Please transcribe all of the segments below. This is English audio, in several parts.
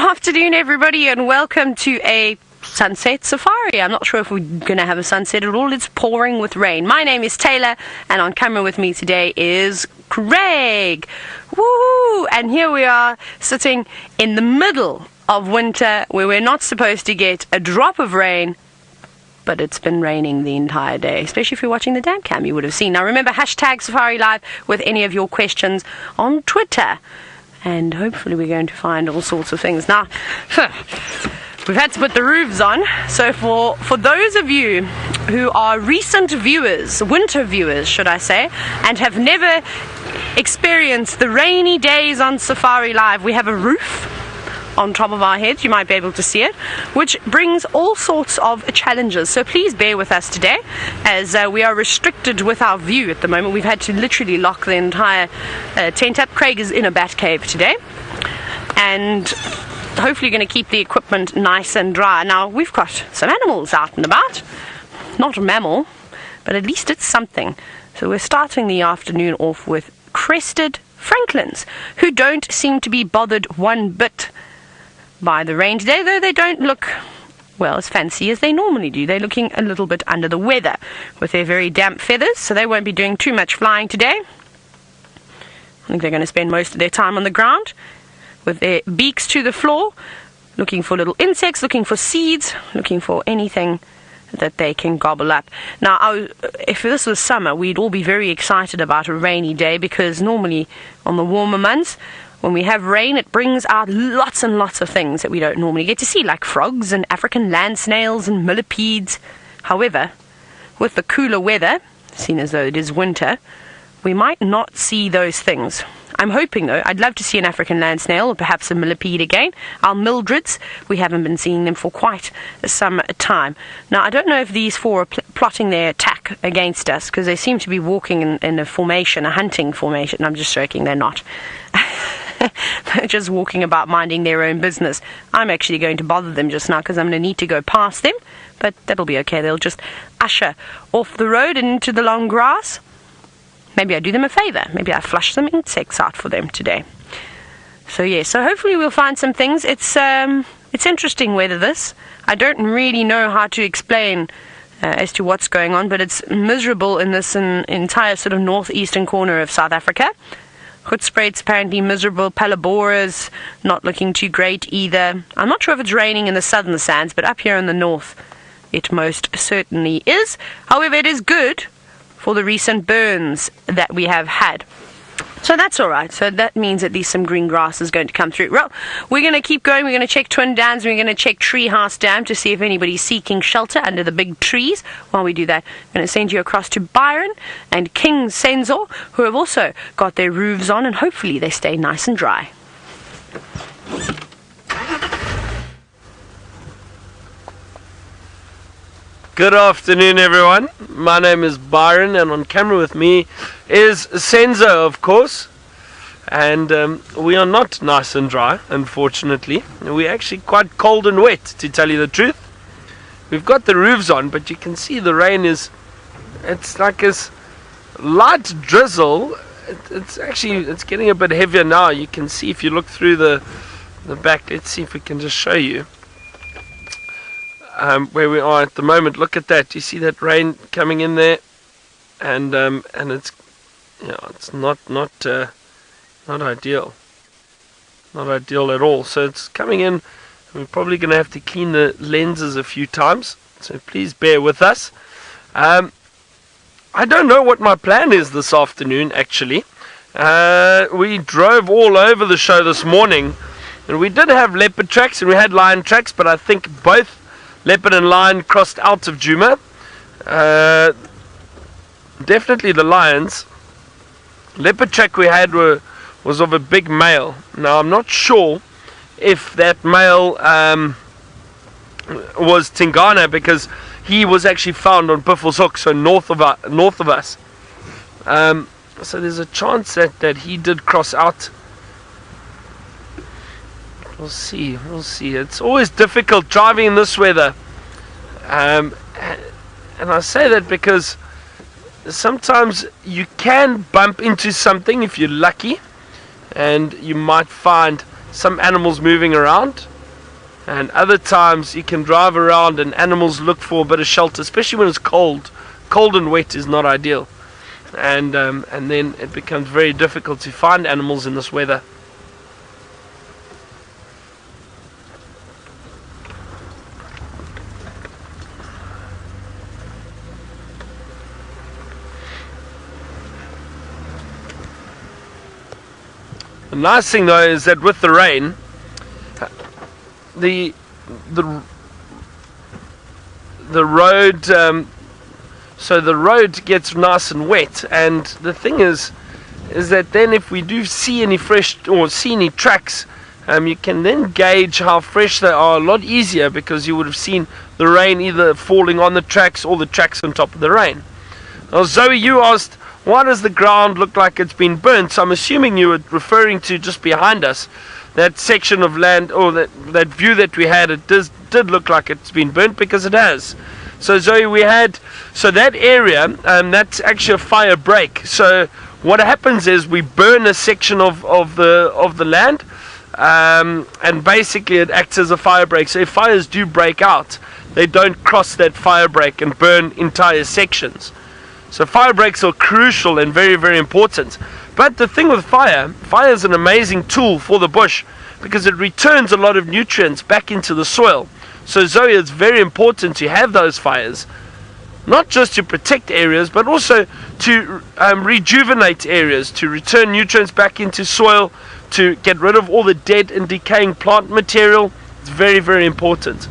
afternoon, everybody, and welcome to a sunset safari. I'm not sure if we're going to have a sunset at all. It's pouring with rain. My name is Taylor, and on camera with me today is Craig. Woo! And here we are sitting in the middle of winter where we're not supposed to get a drop of rain, but it's been raining the entire day, especially if you're watching the dam cam, you would have seen. Now remember, hashtag Safari Live with any of your questions on Twitter. And hopefully we're going to find all sorts of things. Now, we've had to put the roofs on. So for those of you who are recent viewers, winter viewers, should I say, and have never experienced the rainy days on Safari Live, we have a roof on top of our heads. You might be able to see it, which brings all sorts of challenges. So please bear with us today, as we are restricted with our view at the moment. We've had to literally lock the entire tent up. Craig is in a bat cave today, and hopefully going to keep the equipment nice and dry. Now, we've got some animals out and about. Not a mammal, but at least it's something. So we're starting the afternoon off with Crested Francolins, who don't seem to be bothered one bit by the rain today, though they don't look, well, as fancy as they normally do. They're looking a little bit under the weather with their very damp feathers, so they won't be doing too much flying today. I think they're going to spend most of their time on the ground with their beaks to the floor, looking for little insects, looking for seeds, looking for anything that they can gobble up. Now, if this was summer, we'd all be very excited about a rainy day, because normally on the warmer months, when we have rain, it brings out lots and lots of things that we don't normally get to see, like frogs and African land snails and millipedes. However, with the cooler weather, seen as though it is winter, we might not see those things. I'm hoping, though, I'd love to see an African land snail or perhaps a millipede again. Our mildreds, we haven't been seeing them for quite some time. Now, I don't know if these four are plotting their attack against us, because they seem to be walking in a formation, a hunting formation. I'm just joking, they're not. They're just walking about minding their own business. I'm actually going to bother them just now, because I'm going to need to go past them, but that'll be okay. They'll just usher off the road and into the long grass. Maybe I do them a favor. Maybe I flush some insects out for them today. So yeah, so hopefully we'll find some things. It's interesting weather, this. I don't really know how to explain as to what's going on, but it's miserable in this entire sort of northeastern corner of South Africa. Hoedspruit's apparently miserable. Palabora's not looking too great either. I'm not sure if it's raining in the southern sands, but up here in the north it most certainly is. However, it is good for the recent burns that we have had. So that's all right. So that means at least some green grass is going to come through. Well, we're going to keep going. We're going to check Twin Dams. We're going to check Treehouse Dam to see if anybody's seeking shelter under the big trees. While we do that, I'm going to send you across to Byron and King Senzo, who have also got their roofs on, and hopefully they stay nice and dry. Good afternoon, everyone. My name is Byron, and on camera with me is Senzo, of course. And we are not nice and dry, unfortunately. We're actually quite cold and wet, to tell you the truth. We've got the roofs on, but you can see the rain it's like a light drizzle. It's getting a bit heavier now. You can see if you look through the back. Let's see if we can just show you. Where we are at the moment. Look at that. You see that rain coming in there, and it's not ideal, not ideal at all. So it's coming in. We're probably going to have to clean the lenses a few times. So please bear with us. I don't know what my plan is this afternoon. Actually, we drove all over the show this morning, and we did have leopard tracks and we had lion tracks, but I think both leopard and lion crossed out of Djuma. Definitely the lions. Leopard track we had was of a big male. Now I'm not sure if that male was Tingana, because he was actually found on Buffelshoek, so north of us. So there's a chance that he did cross out. We'll see. It's always difficult driving in this weather. And I say that because sometimes you can bump into something if you're lucky, and you might find some animals moving around. And other times you can drive around and animals look for a bit of shelter, especially when it's cold. Cold and wet is not ideal. And then it becomes very difficult to find animals in this weather. The nice thing though is that with the rain, the road, so the road gets nice and wet, and the thing is that then if we do see any fresh or see any tracks, you can then gauge how fresh they are a lot easier, because you would have seen the rain either falling on the tracks or the tracks on top of the rain. Now Zoe, you asked, why does the ground look like it's been burnt? So I'm assuming you were referring to just behind us, that section of land, or that view that we had. It did look like it's been burnt, because it has. So Zoe, we had, so that area, that's actually a fire break. So what happens is we burn a section of the land, and basically it acts as a fire break. So if fires do break out, they don't cross that fire break and burn entire sections. So fire breaks are crucial and very, very important. But the thing with fire is an amazing tool for the bush, because it returns a lot of nutrients back into the soil. So Zoe, it's very important to have those fires, not just to protect areas, but also to rejuvenate areas, to return nutrients back into soil, to get rid of all the dead and decaying plant material. It's very, very important.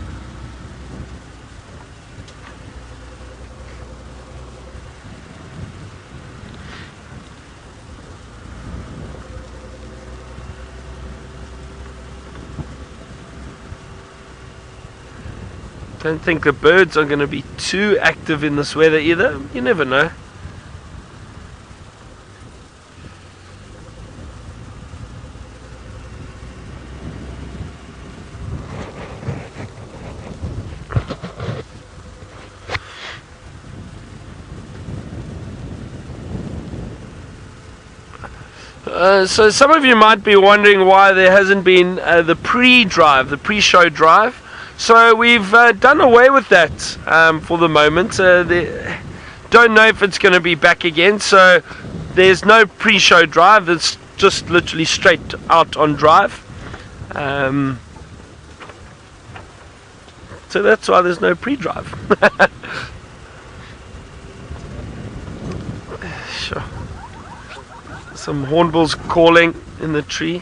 Don't think the birds are going to be too active in this weather either. You never know. So some of you might be wondering why there hasn't been the pre-show drive. So we've done away with that for the moment. Don't know if it's going to be back again. So there's no pre-show drive. It's just literally straight out on drive. So that's why there's no pre-drive. Sure. Some hornbills calling in the tree.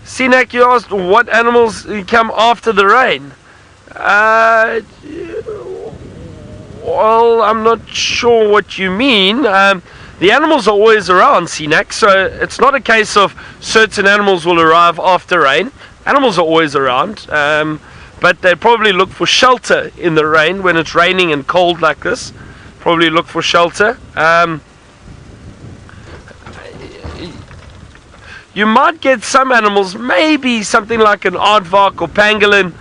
Sinak, you asked what animals come after the rain. Well, I'm not sure what you mean. The animals are always around, Sinak, so it's not a case of certain animals will arrive after rain. Animals are always around, but they probably look for shelter in the rain when it's raining and cold like this. Probably look for shelter. You might get some animals, maybe something like an aardvark or pangolin,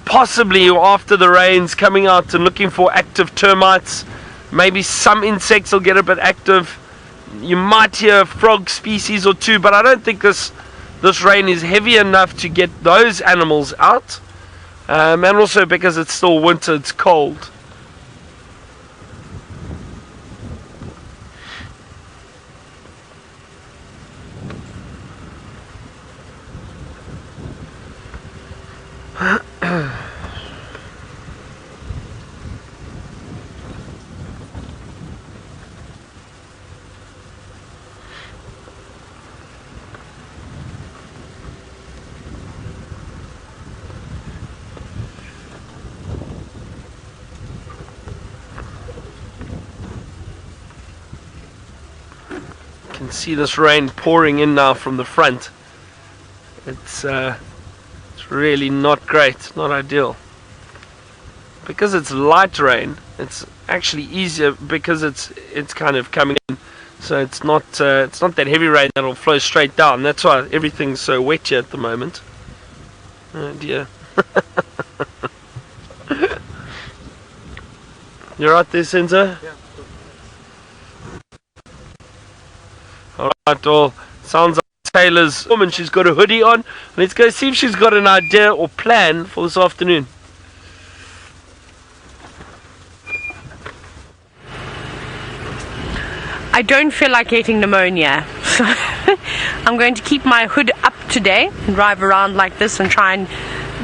possibly after the rains, coming out and looking for active termites. Maybe some insects will get a bit active. You might hear a frog species or two, but I don't think this rain is heavy enough to get those animals out. And also because it's still winter, it's cold. Can see this rain pouring in now from the front. It's really not great, not ideal. Because it's light rain, it's actually easier because it's kind of coming in. So it's not that heavy rain that'll flow straight down. That's why everything's so wet here at the moment. Oh dear. You're right there, Senzo? Yeah. Alright, well, sounds like Taylor's woman. She's got a hoodie on. Let's go see if she's got an idea or plan for this afternoon. I don't feel like getting pneumonia, so I'm going to keep my hood up today and drive around like this and try and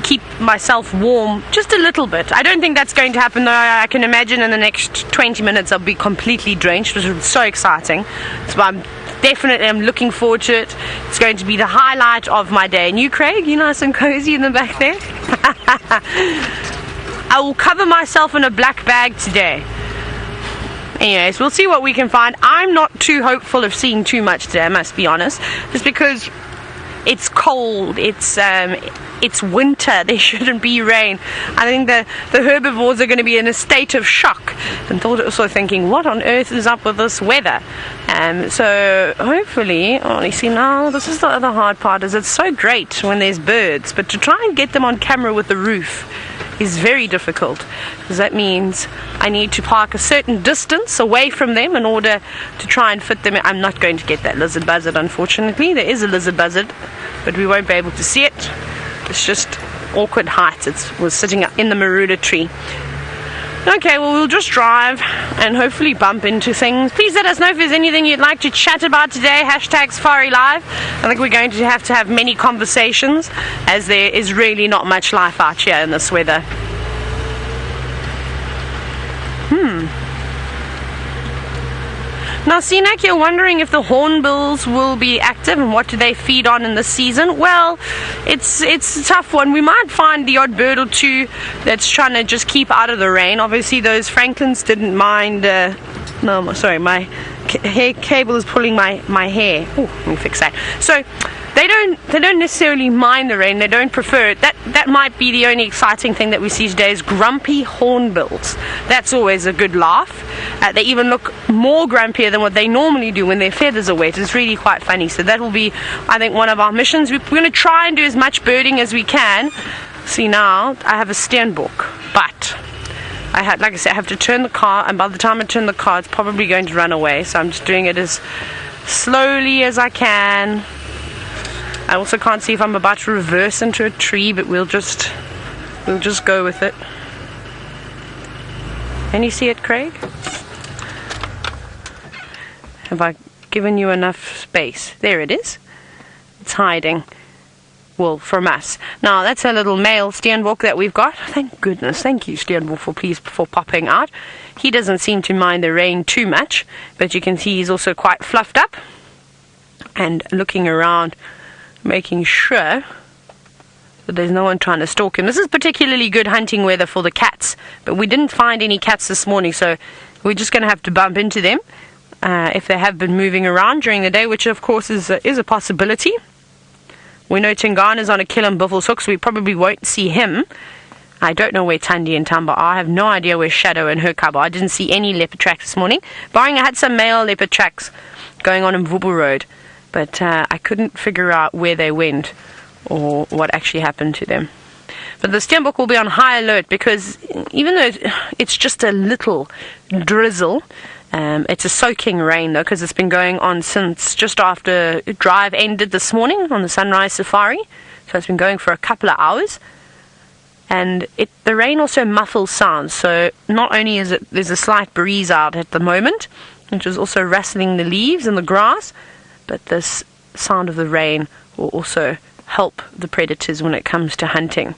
keep myself warm just a little bit. I don't think that's going to happen, though. I can imagine in the next 20 minutes I'll be completely drenched, which is so exciting. So I'm looking forward to it. It's going to be the highlight of my day. And you, Craig, you nice and cozy in the back there? I will cover myself in a black bag today. Anyways, we'll see what we can find. I'm not too hopeful of seeing too much today, I must be honest, just because it's cold, it's winter, there shouldn't be rain. I think the herbivores are going to be in a state of shock, and also thinking, what on earth is up with this weather? So hopefully, you see now, this is the other hard part, is it's so great when there's birds, but to try and get them on camera with the roof is very difficult, because that means I need to park a certain distance away from them in order to try and fit them in. I'm not going to get that lizard buzzard, unfortunately. There is a lizard buzzard, but we won't be able to see it. It's just awkward height. It was sitting up in the marula tree. Okay, well, we'll just drive and hopefully bump into things. Please let us know if there's anything you'd like to chat about today. Hashtag Safari Live. I think we're going to have many conversations, as there is really not much life out here in this weather. Now, Sinak, you're wondering if the hornbills will be active and what do they feed on in this season? Well, it's a tough one. We might find the odd bird or two that's trying to just keep out of the rain. Obviously, those Francolins didn't mind. No, sorry, my hair cable is pulling my hair. Oh, let me fix that. So they don't necessarily mind the rain. They don't prefer it. That might be the only exciting thing that we see today is grumpy hornbills. That's always a good laugh. They even look more grumpier than what they normally do when their feathers are wet. It's really quite funny. So that will be, I think, one of our missions. We're going to try and do as much birding as we can. See, now I have a Steenbok, but like I said, I have to turn the car, and by the time I turn the car, it's probably going to run away. So I'm just doing it as slowly as I can. I also can't see if I'm about to reverse into a tree, but we'll just go with it. Can you see it, Craig? Have I given you enough space? There it is. It's hiding. Well, from us. Now, that's a little male Steenbok that we've got. Thank goodness. Thank you, Steenbok, for popping out. He doesn't seem to mind the rain too much, but you can see he's also quite fluffed up and looking around, making sure that there's no one trying to stalk him. This is particularly good hunting weather for the cats, but we didn't find any cats this morning, so we're just going to have to bump into them if they have been moving around during the day, which of course is a possibility. We know Tingana's on a kill and buffels hook, so we probably won't see him. I don't know where Tandi and Tamba are. I have no idea where Shadow and her cub are. I didn't see any leopard tracks this morning, barring I had some male leopard tracks going on in Vubu Road, but I couldn't figure out where they went or what actually happened to them. But the Steenbok will be on high alert, because even though it's just a little drizzle, it's a soaking rain, though, because it's been going on since just after drive ended this morning on the sunrise safari. So it's been going for a couple of hours. And the rain also muffles sounds. So not only there's a slight breeze out at the moment, which is also rustling the leaves and the grass, but this sound of the rain will also help the predators when it comes to hunting.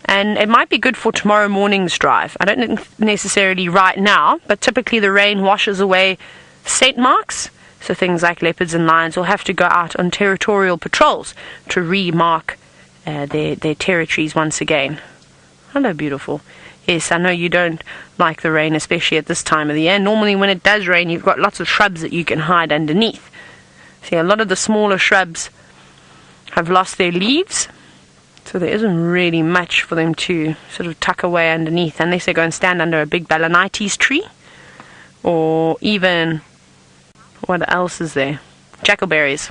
And it might be good for tomorrow morning's drive. I don't think necessarily right now, but typically the rain washes away scent marks, so things like leopards and lions will have to go out on territorial patrols to remark their territories once again. Hello, beautiful. Yes, I know you don't like the rain, especially at this time of the year. Normally when it does rain, you've got lots of shrubs that you can hide underneath. See, a lot of the smaller shrubs have lost their leaves, so there isn't really much for them to sort of tuck away underneath, unless they go and stand under a big balanites tree, or even, what else is there? Jackalberries.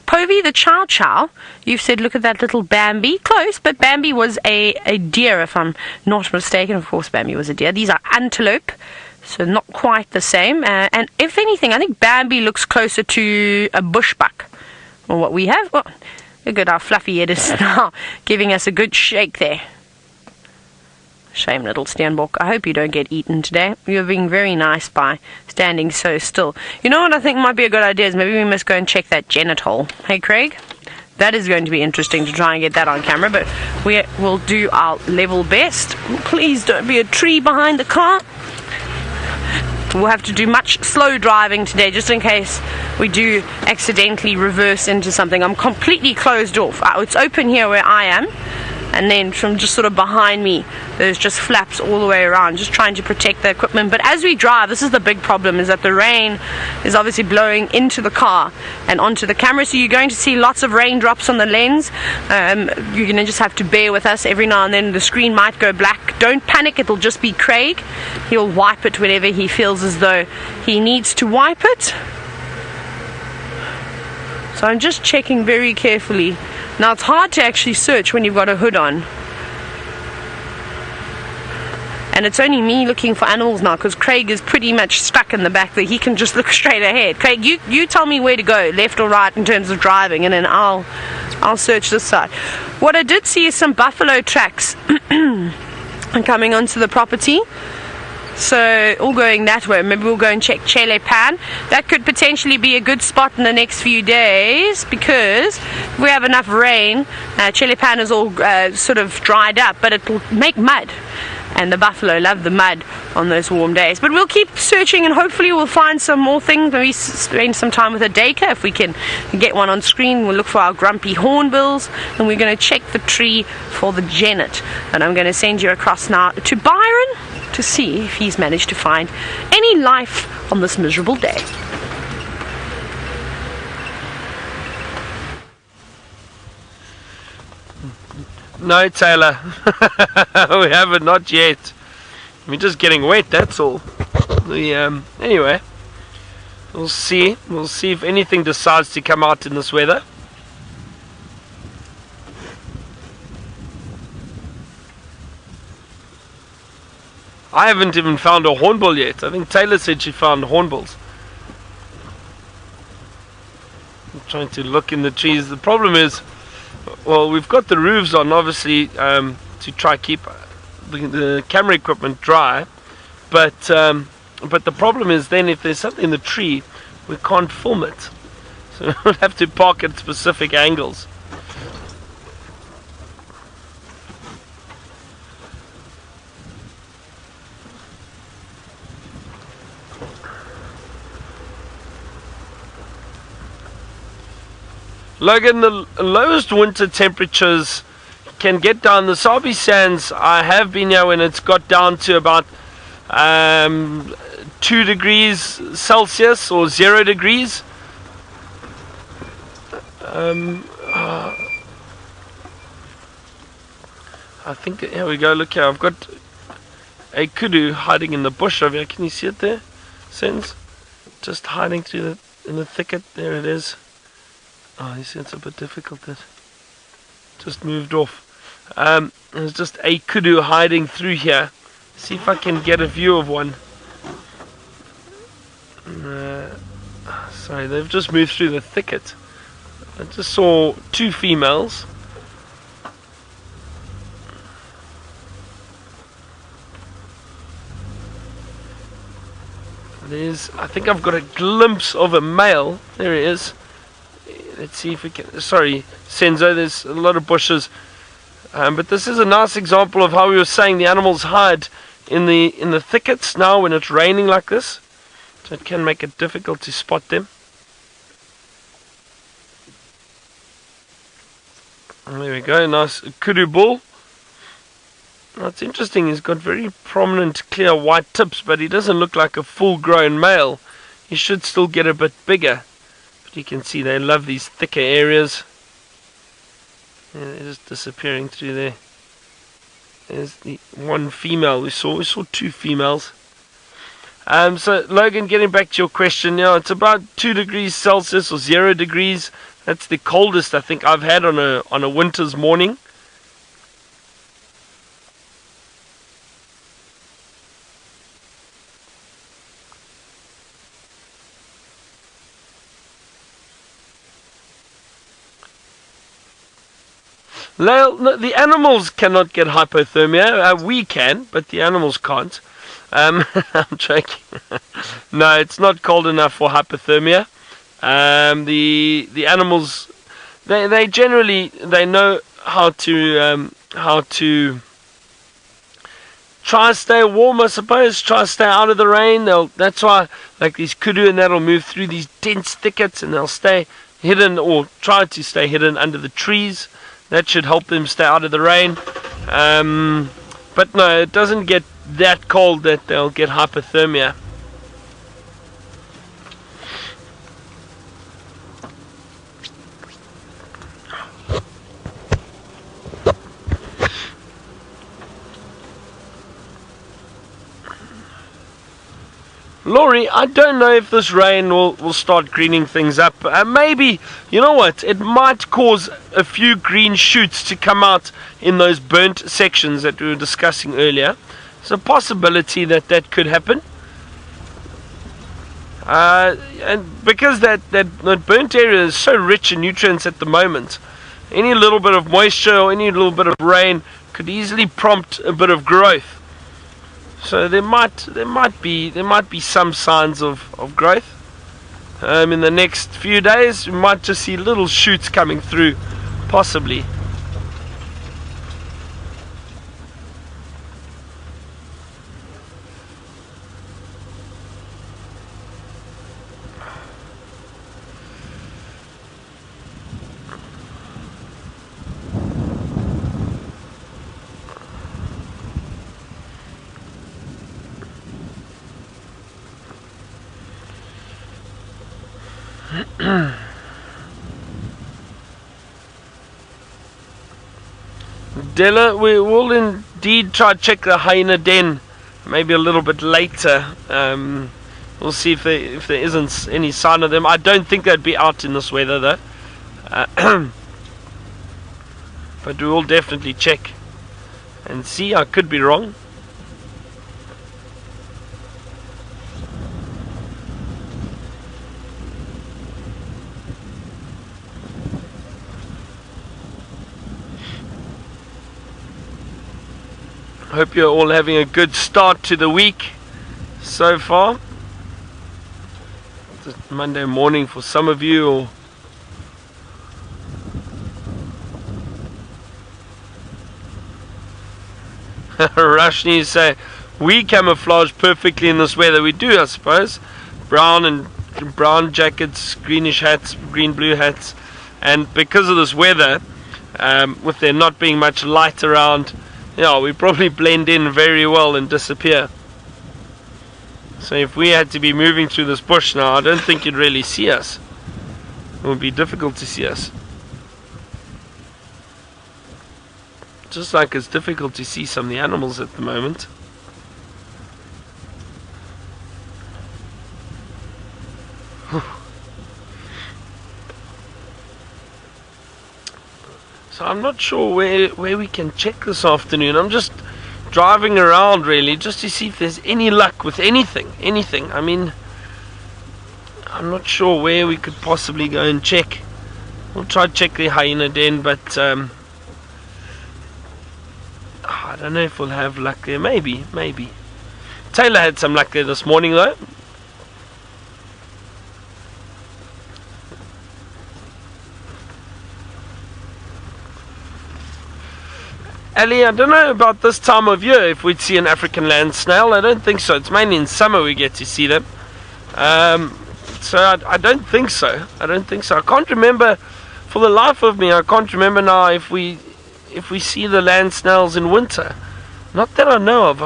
Povey the chow chow, you've said look at that little Bambi. Close, but Bambi was a deer, if I'm not mistaken. Of course Bambi was a deer. These are antelope. So not quite the same. And if anything, I think Bambi looks closer to a bushbuck. Or what we have. Oh, look at how fluffy it is now, giving us a good shake there. Shame, little Steenbok. I hope you don't get eaten today. You're being very nice by standing so still. You know what I think might be a good idea is maybe we must go and check that Janet hole. Hey, Craig? That is going to be interesting to try and get that on camera, but we will do our level best. Please don't be a tree behind the car. We'll have to do much slow driving today, just in case we do accidentally reverse into something. I'm completely closed off. It's open here where I am, and then from just sort of behind me, there's just flaps all the way around, just trying to protect the equipment. But as we drive, this is the big problem, is that the rain is obviously blowing into the car and onto the camera, so you're going to see lots of raindrops on the lens. You're going to just have to bear with us. Every now and then the screen might go black. Don't panic, it'll just be Craig. He'll wipe it whenever he feels as though he needs to wipe it. So I'm just checking very carefully. Now it's hard to actually search when you've got a hood on. And it's only me looking for animals now, because Craig is pretty much stuck in the back there. He can just look straight ahead. Craig, you tell me where to go, left or right, in terms of driving, and then I'll search this side. What I did see is some buffalo tracks coming onto the property. So all going that way. Maybe we'll go and check Chele Pan. That could potentially be a good spot in the next few days, because if we have enough rain, Chele Pan is all sort of dried up, but it will make mud, and the buffalo love the mud on those warm days. But we'll keep searching, and hopefully we'll find some more things. Maybe spend some time with a dacre if we can get one on screen. We'll look for our grumpy hornbills, and we're going to check the tree for the genet. And I'm going to send you across now to Byron to see if he's managed to find any life on this miserable day. No, Taylor. We haven't, not yet. We're just getting wet, that's all. Anyway, we'll see. We'll see if anything decides to come out in this weather. I haven't even found a hornbill yet. I think Taylor said she found hornbills. I'm trying to look in the trees. The problem is, well, we've got the roofs on, obviously, to try keep the camera equipment dry. But the problem is then if there's something in the tree, we can't film it. So we'll have to park at specific angles. Logan, the lowest winter temperatures can get down the Sabi sands. I have been here when it's got down to about 2 degrees Celsius or 0 degrees. I think, here we go, look here, I've got a kudu hiding in the bush over here. Can you see it there? Sense? Just hiding through in the thicket. There it is. Oh, you see, it's a bit difficult. That just moved off. There's just a kudu hiding through here. See if I can get a view of one. Sorry, they've just moved through the thicket. I just saw 2 females. I think I've got a glimpse of a male. There he is. Let's see if we can. Sorry, Senzo, there's a lot of bushes. But this is a nice example of how we were saying the animals hide in the thickets now when it's raining like this. So it can make it difficult to spot them. And there we go, nice kudu bull. What's interesting, he's got very prominent clear white tips, but he doesn't look like a full grown male. He should still get a bit bigger. You can see they love these thicker areas. Yeah, they're just disappearing through there. There's the one female we saw. We saw 2 females. So Logan, getting back to your question, it's about 2 degrees Celsius or 0 degrees. That's the coldest I think I've had on a winter's morning. No, the animals cannot get hypothermia. We can, but the animals can't. I'm joking. No, it's not cold enough for hypothermia. The animals, they generally they know how to try and stay warm, I suppose. Try and stay out of the rain. That's why, like these kudu and that'll move through these dense thickets, and they'll stay hidden or try to stay hidden under the trees. That should help them stay out of the rain. But no, it doesn't get that cold that they'll get hypothermia. Laurie, I don't know if this rain will start greening things up. Maybe, you know what, it might cause a few green shoots to come out in those burnt sections that we were discussing earlier. It's a possibility that could happen. And because that burnt area is so rich in nutrients at the moment, any little bit of moisture or any little bit of rain could easily prompt a bit of growth. So there might be some signs of growth. In the next few days, we might just see little shoots coming through, possibly. Della, we will indeed try to check the hyena den maybe a little bit later. We'll see if there isn't any sign of them. I don't think they'd be out in this weather though. But we will definitely check and see. I could be wrong. Hope you're all having a good start to the week so far. It's Monday morning for some of you, or Rashni say we camouflage perfectly in this weather. We do, I suppose. Brown jackets, greenish hats, green blue hats, and because of this weather, with there not being much light around, yeah, we probably blend in very well and disappear. So if we had to be moving through this bush now, I don't think you'd really see us. It would be difficult to see us. Just like it's difficult to see some of the animals at the moment. So I'm not sure where we can check this afternoon. I'm just driving around really just to see if there's any luck with anything. I mean, I'm not sure where we could possibly go and check. We'll try to check the hyena den, but I don't know if we'll have luck there. Maybe. Taylor had some luck there this morning though. Ali, I don't know about this time of year if we'd see an African land snail. I don't think so. It's mainly in summer we get to see them. So I don't think so. I can't remember, for the life of me, I can't remember now if we see the land snails in winter. Not that I know of.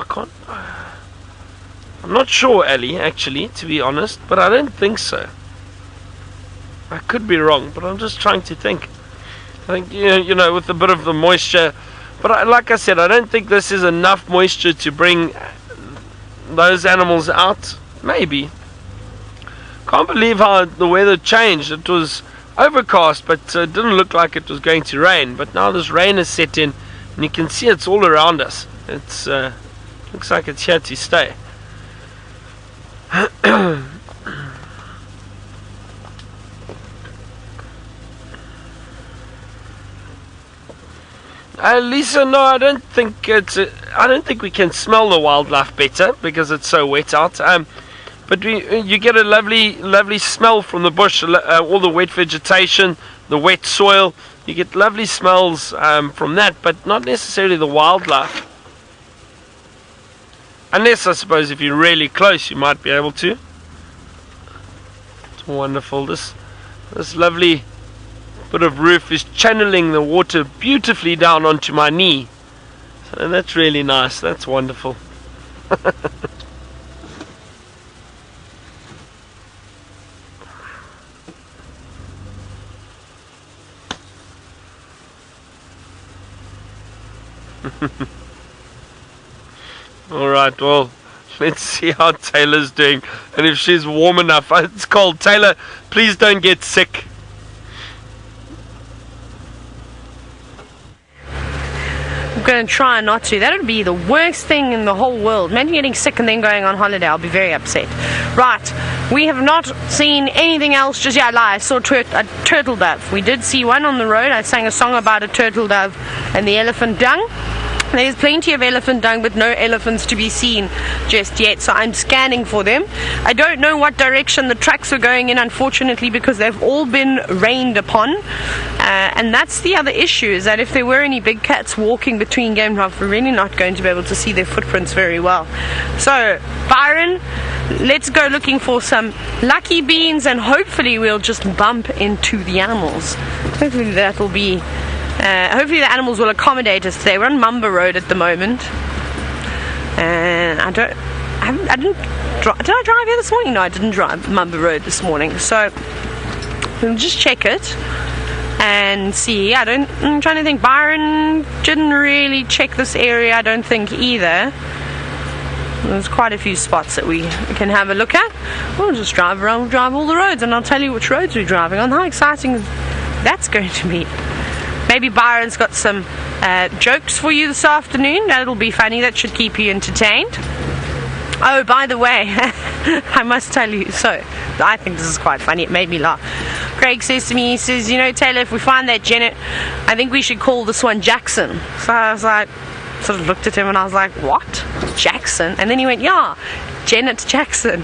I'm not sure, Ali, actually, to be honest, but I don't think so. I could be wrong, but I'm just trying to think. I think, you know, with a bit of the moisture. But like I said, I don't think this is enough moisture to bring those animals out. Maybe. Can't believe how the weather changed. It was overcast, but it didn't look like it was going to rain. But now this rain has set in, and you can see it's all around us. It's looks like it's here to stay. Lisa, no, I don't think I don't think we can smell the wildlife better because it's so wet out. But you get a lovely smell from the bush, all the wet vegetation, the wet soil. You get lovely smells from that, but not necessarily the wildlife. Unless, I suppose, if you're really close, you might be able to. It's wonderful. This lovely bit of roof is channeling the water beautifully down onto my knee. So that's really nice. That's wonderful. Alright, well, let's see how Taylor's doing and if she's warm enough. It's cold. Taylor, please don't get sick. I'm going to try not to. That would be the worst thing in the whole world. Imagine getting sick and then going on holiday. I'll be very upset. Right, we have not seen anything else just yet. I saw a turtle dove. We did see one on the road. I sang a song about a turtle dove and the elephant dung. There's plenty of elephant dung, but no elephants to be seen just yet, so I'm scanning for them. I don't know what direction the tracks are going in, unfortunately, because they've all been rained upon. And that's the other issue, is that if there were any big cats walking between game drives, we're really not going to be able to see their footprints very well. So, Byron, let's go looking for some lucky beans, and hopefully we'll just bump into the animals. Hopefully that'll be... hopefully the animals will accommodate us today. We're on Mumba Road at the moment, and did I drive here this morning? No, I didn't drive Mumba Road this morning, so we'll just check it and see. I'm trying to think. Byron didn't really check this area, I don't think, either. There's quite a few spots that we can have a look at. We'll just drive around, we'll drive all the roads, and I'll tell you which roads we're driving on. How exciting that's going to be. Maybe Byron's got some jokes for you this afternoon. That'll be funny. That should keep you entertained. Oh, by the way, I must tell you, so I think this is quite funny. It made me laugh. Craig says to me, he says, you know, Taylor, if we find that Janet, I think we should call this one Jackson. So I was like, sort of looked at him and I was like, what? Jackson? And then he went, yeah, Janet Jackson.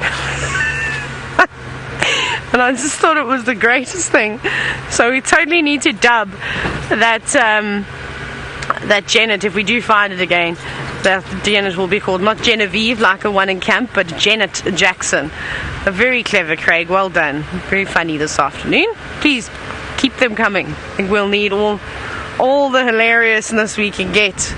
And I just thought it was the greatest thing. So we totally need to dub that Janet, if we do find it again, that Janet will be called not Genevieve like a one in camp, but Janet Jackson. Very clever, Craig. Well done. Very funny this afternoon. Please keep them coming. I think we'll need all the hilariousness we can get.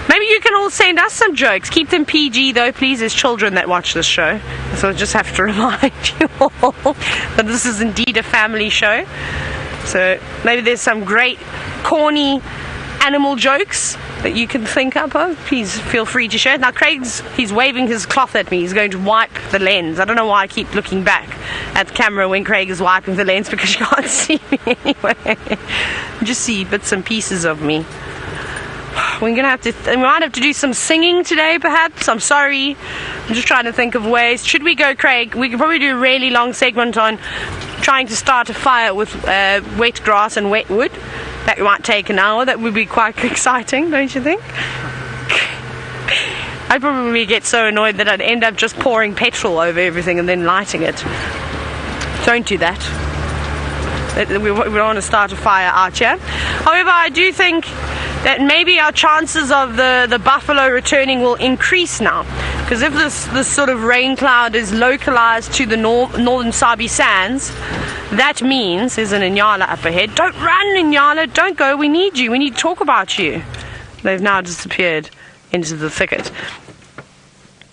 Maybe you can all send us some jokes. Keep them PG though, please. There's children that watch this show, so I just have to remind you all that this is indeed a family show. So maybe there's some great corny animal jokes that you can think up of. Please feel free to share. Now he's waving his cloth at me. He's going to wipe the lens. I don't know why I keep looking back at the camera when Craig is wiping the lens, because you can't see me anyway. You just see bits and pieces of me. We might have to do some singing today, perhaps. I'm sorry. I'm just trying to think of ways. Should we go, Craig? We could probably do a really long segment on trying to start a fire with wet grass and wet wood. That might take an hour. That would be quite exciting, don't you think? I'd probably get so annoyed that I'd end up just pouring petrol over everything and then lighting it. Don't do that. We don't want to start a fire out here. However, I do think that maybe our chances of the buffalo returning will increase now, because if this sort of rain cloud is localized to the northern Sabi sands, that means there's an Inyala up ahead. Don't run, Inyala, don't go, we need you, we need to talk about you. They've now disappeared into the thicket,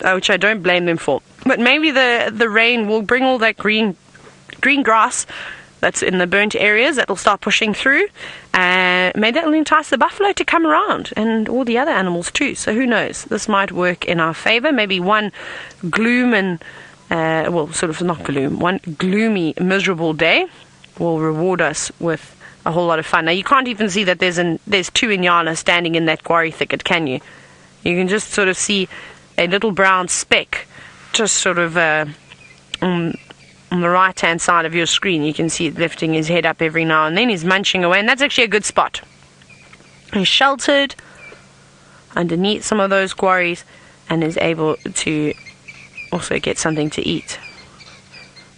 which I don't blame them for. But maybe the rain will bring all that green grass that's in the burnt areas, that'll start pushing through, and maybe that'll entice the buffalo to come around, and all the other animals too. So who knows, this might work in our favor. Maybe one gloom and one gloomy, miserable day will reward us with a whole lot of fun. Now you can't even see that there's two Inyala standing in that quarry thicket, can you? You can just sort of see a little brown speck just sort of on the right hand side of your screen. You can see it lifting his head up every now and then. He's munching away, and that's actually a good spot. is sheltered underneath some of those quarries and is able to also get something to eat.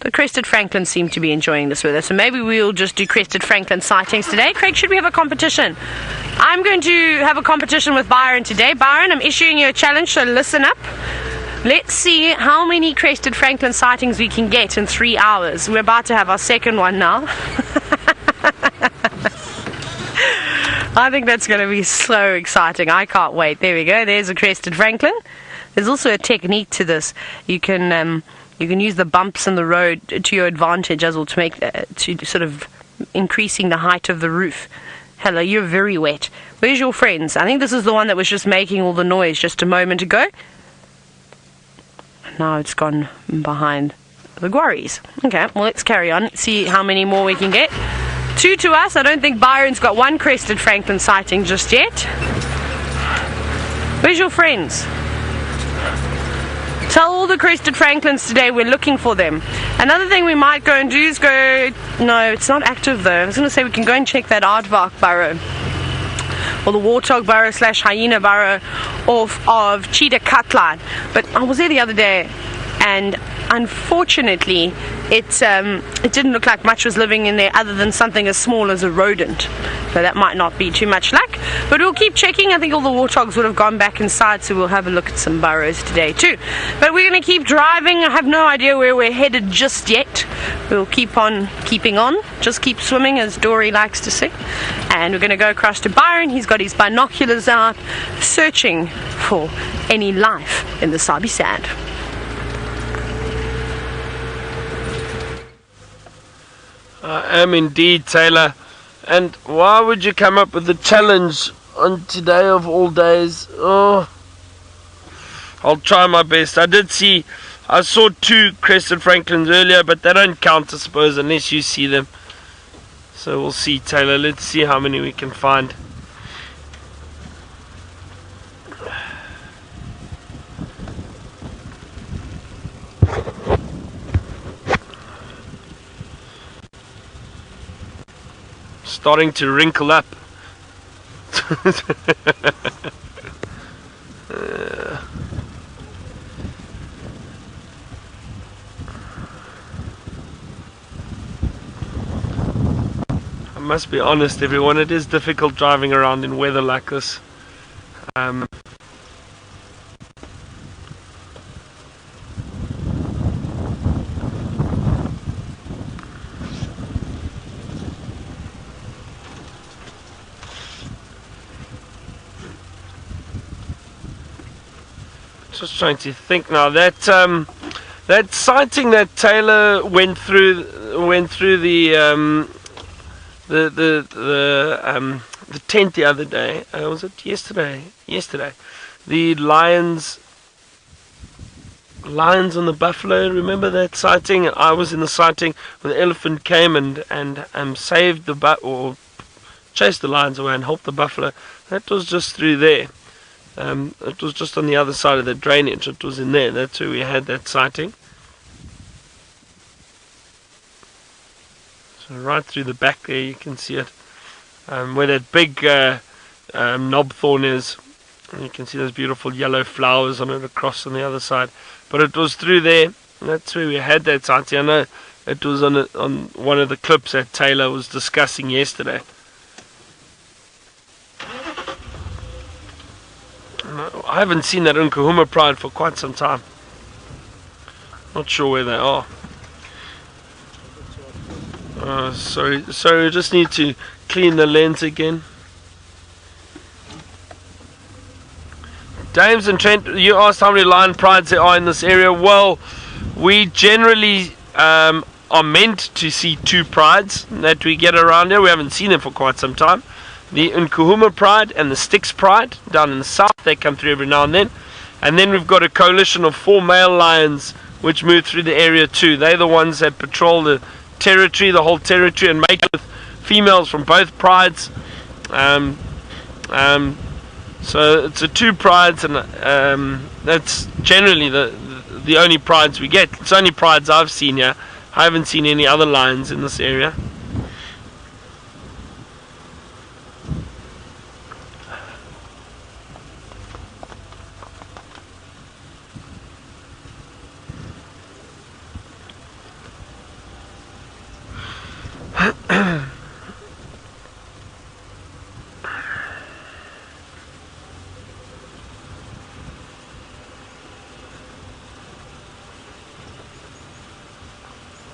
The crested francolins seem to be enjoying this weather, so maybe we'll just do crested francolin sightings today. Craig, should we have a competition? I'm going to have a competition with Byron today. Byron, I'm issuing you a challenge, so listen up. Let's see how many crested francolin sightings we can get in 3 hours. We're about to have our second one now. I think that's going to be so exciting. I can't wait. There we go. There's a crested francolin. There's also a technique to this. You can use the bumps in the road to your advantage as well to make to sort of increasing the height of the roof. Hello, you're very wet. Where's your friends? I think this is the one that was just making all the noise just a moment ago. Now it's gone behind the quarries. Okay, well, let's carry on. Let's see how many more we can get. 2 to us. I don't think Byron's got one crested francolin sighting just yet. Where's your friends? Tell all the crested francolins today we're looking for them. Another thing we might go and do is go... No, it's not active though. I was going to say we can go and check that aardvark burrow, or the warthog burrow / hyena burrow of Cheetah Cutline. But I was there the other day, and unfortunately it didn't look like much was living in there other than something as small as a rodent. So that might not be too much luck, but we'll keep checking. I think all the warthogs would have gone back inside, so we'll have a look at some burrows today too. But we're going to keep driving. I have no idea where we're headed just yet. We'll keep on keeping on, just keep swimming, as Dory likes to say. And we're going to go across to Byron. He's got his binoculars out, searching for any life in the Sabi sand. I am indeed, Taylor. And why would you come up with the challenge on today of all days? Oh, I'll try my best. I saw 2 crested francolins earlier, but they don't count, I suppose, unless you see them. So we'll see, Taylor. Let's see how many we can find. Starting to wrinkle up. I must be honest, everyone, it is difficult driving around in weather like this. Just trying to think now. That sighting that Taylor went through the tent the other day. Was it yesterday? Yesterday, the lions on the buffalo. Remember that sighting? I was in the sighting when the elephant came and saved or chased the lions away and helped the buffalo. That was just through there. It was just on the other side of the drainage. It was in there. That's where we had that sighting. So right through the back there, you can see it. Where that big knobthorn is, and you can see those beautiful yellow flowers on it across on the other side. But it was through there. That's where we had that sighting. I know it was on one of the clips that Taylor was discussing yesterday. I haven't seen that Nkahuma pride for quite some time. Not sure where they are. Sorry, we just need to clean the lens again. James and Trent, you asked how many lion prides there are in this area. Well, we generally are meant to see 2 prides that we get around here. We haven't seen them for quite some time. The Nkahuma pride and the Styx pride down in the south, they come through every now and then. And then we've got a coalition of 4 male lions which move through the area too. They're the ones that patrol the territory, the whole territory, and mate with females from both prides. So it's 2 prides, and that's generally the only prides we get. It's only prides I've seen here. I haven't seen any other lions in this area.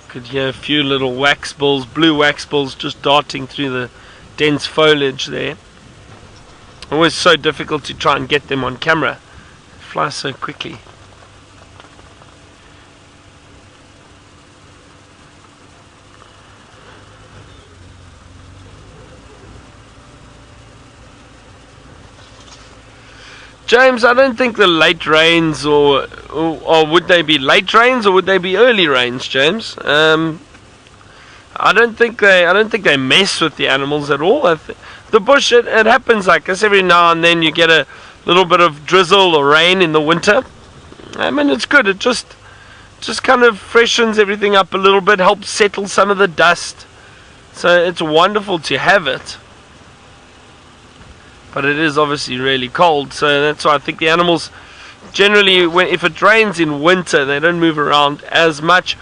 Could hear a few little wax balls, blue wax balls, just darting through the dense foliage there. Always so difficult to try and get them on camera. They fly so quickly. James, I don't think the late rains, or would they be late rains, or would they be early rains, James? I don't think they mess with the animals at all. The bush, it happens like this every now and then. You get a little bit of drizzle or rain in the winter. I mean, it's good. It just kind of freshens everything up a little bit, helps settle some of the dust. So it's wonderful to have it. But it is obviously really cold, so that's why I think the animals generally, if it rains in winter, they don't move around as much.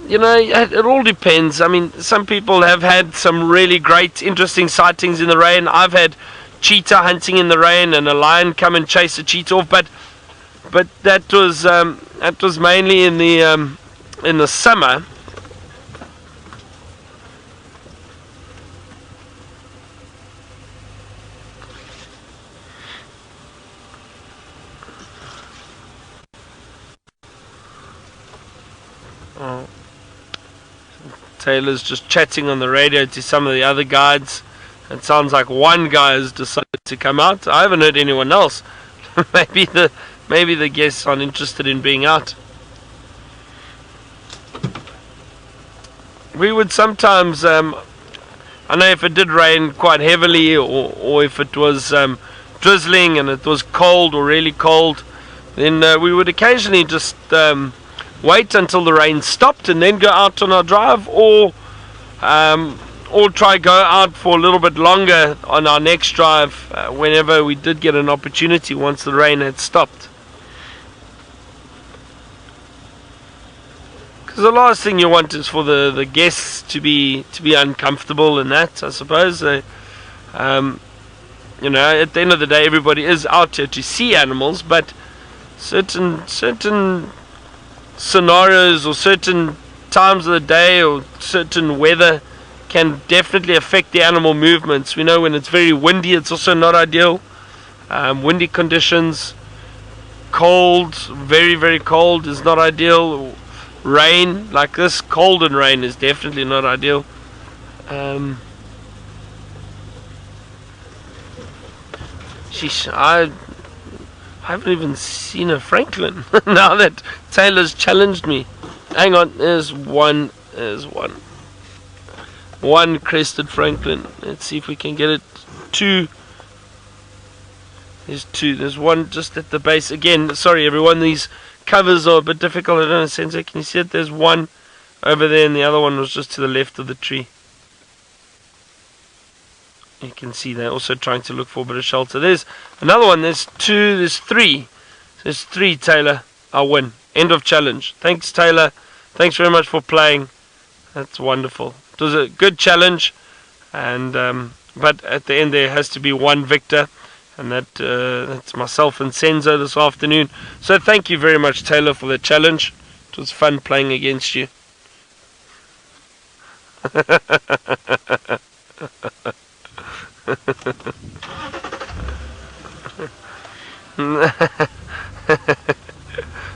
You know, it all depends. I mean, some people have had some really great, interesting sightings in the rain. I've had cheetah hunting in the rain and a lion come and chase a cheetah off, but that was mainly in the summer. Oh. Taylor's just chatting on the radio to some of the other guides. It sounds like one guy has decided to come out. I haven't heard anyone else. maybe the guests aren't interested in being out. We would sometimes, I know if it did rain quite heavily, or if it was drizzling and it was cold or really cold, then we would occasionally just wait until the rain stopped and then go out on our drive, or try go out for a little bit longer on our next drive whenever we did get an opportunity once the rain had stopped. Because the last thing you want is for the guests to be uncomfortable in that, I suppose. You know, at the end of the day, everybody is out here to see animals, but certain scenarios or certain times of the day or certain weather can definitely affect the animal movements. We know when it's very windy, it's also not ideal. Windy conditions, cold, very, very cold is not ideal. Rain like this, cold and rain is definitely not ideal. I haven't even seen a Francolin now that Taylor's challenged me. Hang on, there's one crested Francolin. Let's see if we can get it. There's one just at the base. Again, sorry everyone, these covers are a bit difficult. I don't know, Sensei, can you see it? There's one over there and the other one was just to the left of the tree. You can see they're also trying to look for a bit of shelter. There's another one. There's two. There's three. There's three, Taylor. I win. End of challenge. Thanks, Taylor. Thanks very much for playing. That's wonderful. It was a good challenge, and but at the end there has to be one victor, and that's myself and Senzo this afternoon. So thank you very much, Taylor, for the challenge. It was fun playing against you.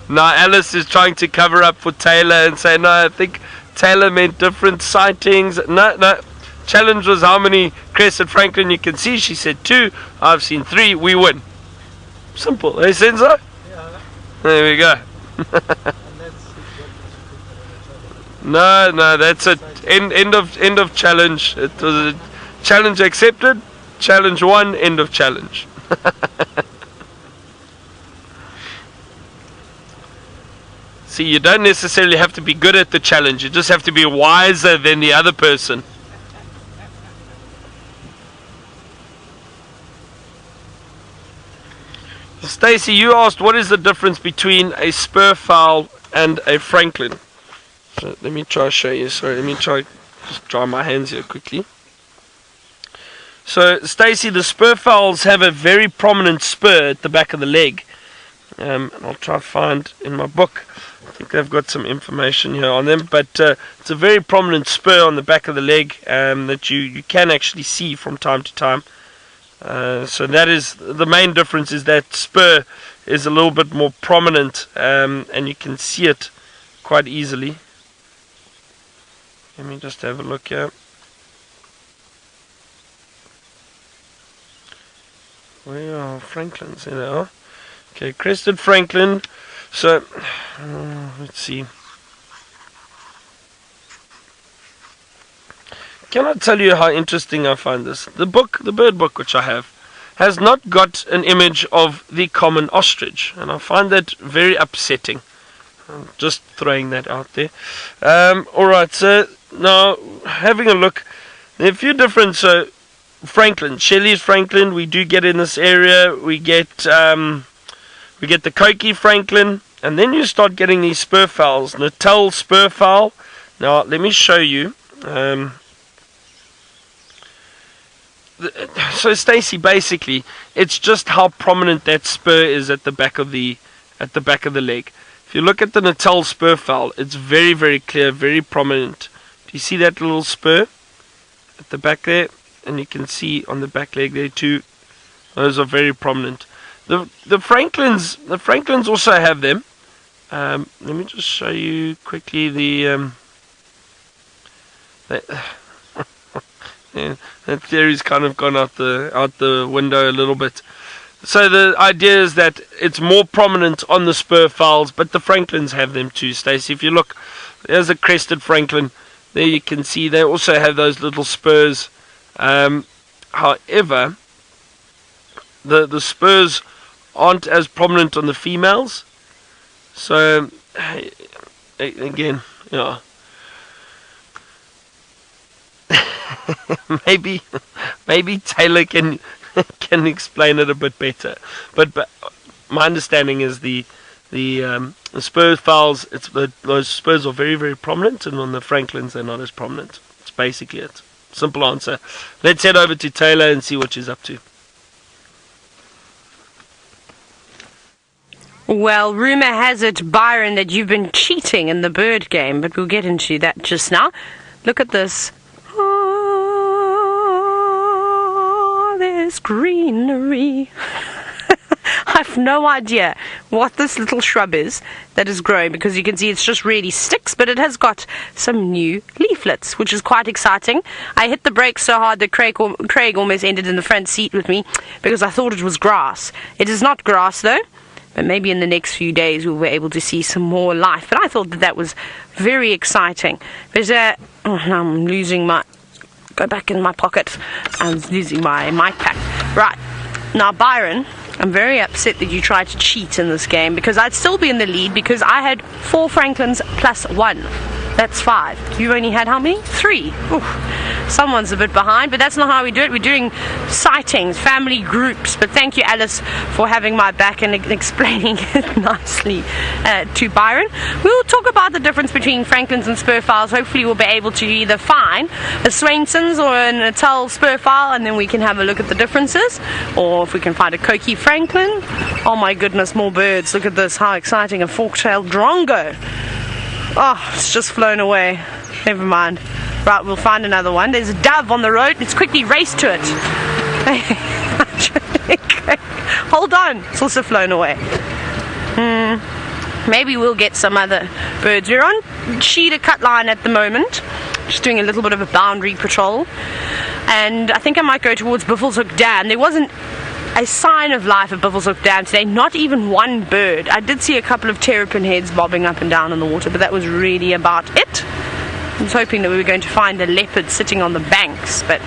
Now Alice is trying to cover up for Taylor and say, no, I think Taylor meant different sightings. No, challenge was how many crested francolin you can see. She said 2. I've seen 3. We win. Simple, eh, Senzo? Yeah. There we go. No, that's it. End of challenge. It was a challenge accepted. Challenge 1. End of challenge. See, you don't necessarily have to be good at the challenge. You just have to be wiser than the other person. Stacy, you asked what is the difference between a spur fowl and a francolin. So let me try to show you. Sorry, let me just dry my hands here quickly. So, Stacy, the spur fowls have a very prominent spur at the back of the leg. And I'll try to find in my book. I think they've got some information here on them. But it's a very prominent spur on the back of the leg that you can actually see from time to time. So that is the main difference, is that spur is a little bit more prominent, and you can see it quite easily. Let me just have a look here. Where are Francolins? There they are. Okay, Crested Francolin. So, let's see. Can I tell you how interesting I find this? The bird book which I have, has not got an image of the common ostrich, and I find that very upsetting. I'm just throwing that out there. Alright, so now having a look, there are a few different Francolin, Shelley's Francolin, we do get in this area. We get the Koki Francolin, and then you start getting these spur fowls, Natal spur fowl. Now let me show you. So Stacy, basically, it's just how prominent that spur is at the back of the leg. If you look at the Natal spur fowl, it's very, very clear, very prominent. Do you see that little spur at the back there? And you can see on the back leg there too. Those are very prominent. The Francolins also have them. Let me just show you quickly the yeah, that theory's kind of gone out the window a little bit. So the idea is that it's more prominent on the spur fowls, but the Francolins have them too, Stacey. If you look, there's a Crested Francolin. There you can see they also have those little spurs. However, the spurs aren't as prominent on the females. So again, yeah. maybe Taylor can explain it a bit better. But my understanding is the spur fowls, those spurs are very, very prominent, and on the Francolins they're not as prominent. It's basically it. Simple answer. Let's head over to Taylor and see what she's up to. Well, rumour has it, Byron, that you've been cheating in the bird game, but we'll get into that just now. Look at this. Oh, there's greenery. I've no idea what this little shrub is that is growing, because you can see it's just really sticks, but it has got some new leaflets, which is quite exciting. I hit the brakes so hard that Craig almost ended in the front seat with me, because I thought it was grass. It is not grass though, but maybe in the next few days we'll be able to see some more life. But I thought that was very exciting. There's now I'm losing my... Go back in my pocket. I'm losing my mic pack. Right. Now, Byron, I'm very upset that you tried to cheat in this game, because I'd still be in the lead, because I had 4 Francolins plus 1. That's 5. You only had how many? 3. Oof. Someone's a bit behind, but that's not how we do it. We're doing sightings, family groups. But thank you, Alice, for having my back and explaining it nicely to Byron. We'll talk about the difference between Francolins and spur fowls. Hopefully we'll be able to either find a Swainson's or a Natal spur fowl, and then we can have a look at the differences. Or if we can find a Koki Francolin. Oh my goodness, more birds. Look at this, how exciting. A fork-tailed drongo. Oh, it's just flown away. Never mind. Right, we'll find another one. There's a dove on the road. Let's quickly race to it. Hold on. It's also flown away. Maybe we'll get some other birds. We're on Cheetah cut line at the moment. Just doing a little bit of a boundary patrol. And I think I might go towards Buffelshoek Dam. There wasn't a sign of life at Buffelshoek Dam today. Not even one bird. I did see a couple of terrapin heads bobbing up and down in the water, but that was really about it. I was hoping that we were going to find a leopard sitting on the banks, but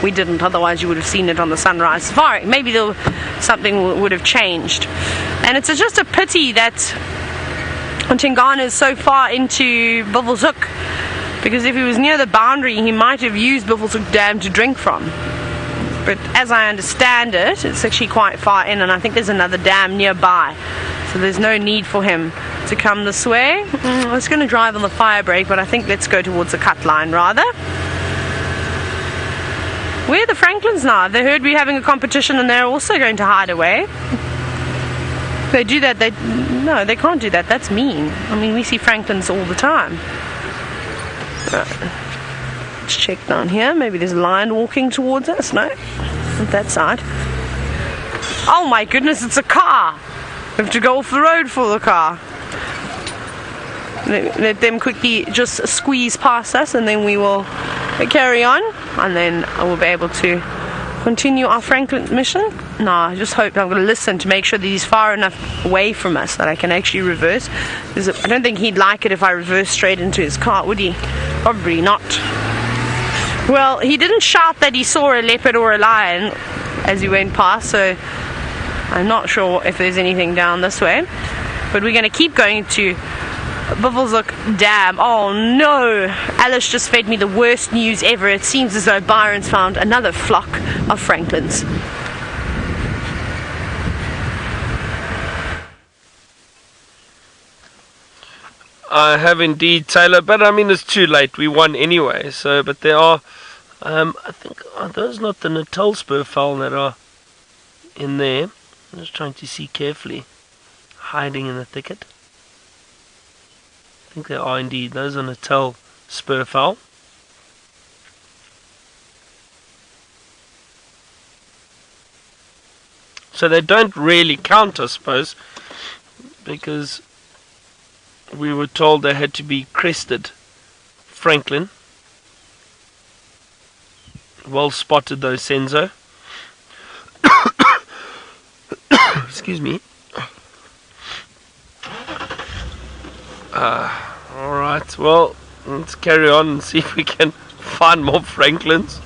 we didn't. Otherwise you would have seen it on the Sunrise Safari. Maybe something would have changed. And it's just a pity that Tingana is so far into Buffelshoek, because if he was near the boundary he might have used Buffelshoek Dam to drink from. But as I understand it, it's actually quite far in, and I think there's another dam nearby. So there's no need for him to come this way. I was going to drive on the fire break, but I think let's go towards the cut line rather. Where are the Francolins now? They heard we're having a competition and they're also going to hide away. If they do that, no, they can't do that. That's mean. I mean, we see Francolins all the time. Let's check down here. Maybe there's a lion walking towards us. No, not that side. Oh my goodness, it's a car. We have to go off the road for the car. Let them quickly just squeeze past us and then we will carry on, and then I will be able to continue our Francolin mission. No, I just hope I'm going to listen to make sure that he's far enough away from us that I can actually reverse. I don't think he'd like it if I reverse straight into his car, would he? Probably not. Well, he didn't shout that he saw a leopard or a lion as he went past, so I'm not sure if there's anything down this way. But we're going to keep going to Buffelshoek Dam. Oh no! Alice just fed me the worst news ever. It seems as though Byron's found another flock of Francolins. I have indeed, Taylor, but I mean it's too late. We won anyway. So, but there are, I think, are those not the Natal spur fowl that are in there? I'm just trying to see carefully, hiding in the thicket. I think they are indeed. Those are Natal spur fowl. So they don't really count, I suppose, because we were told they had to be crested Francolin. Well spotted though, Senzo. Excuse me. Alright, well, let's carry on and see if we can find more Francolins.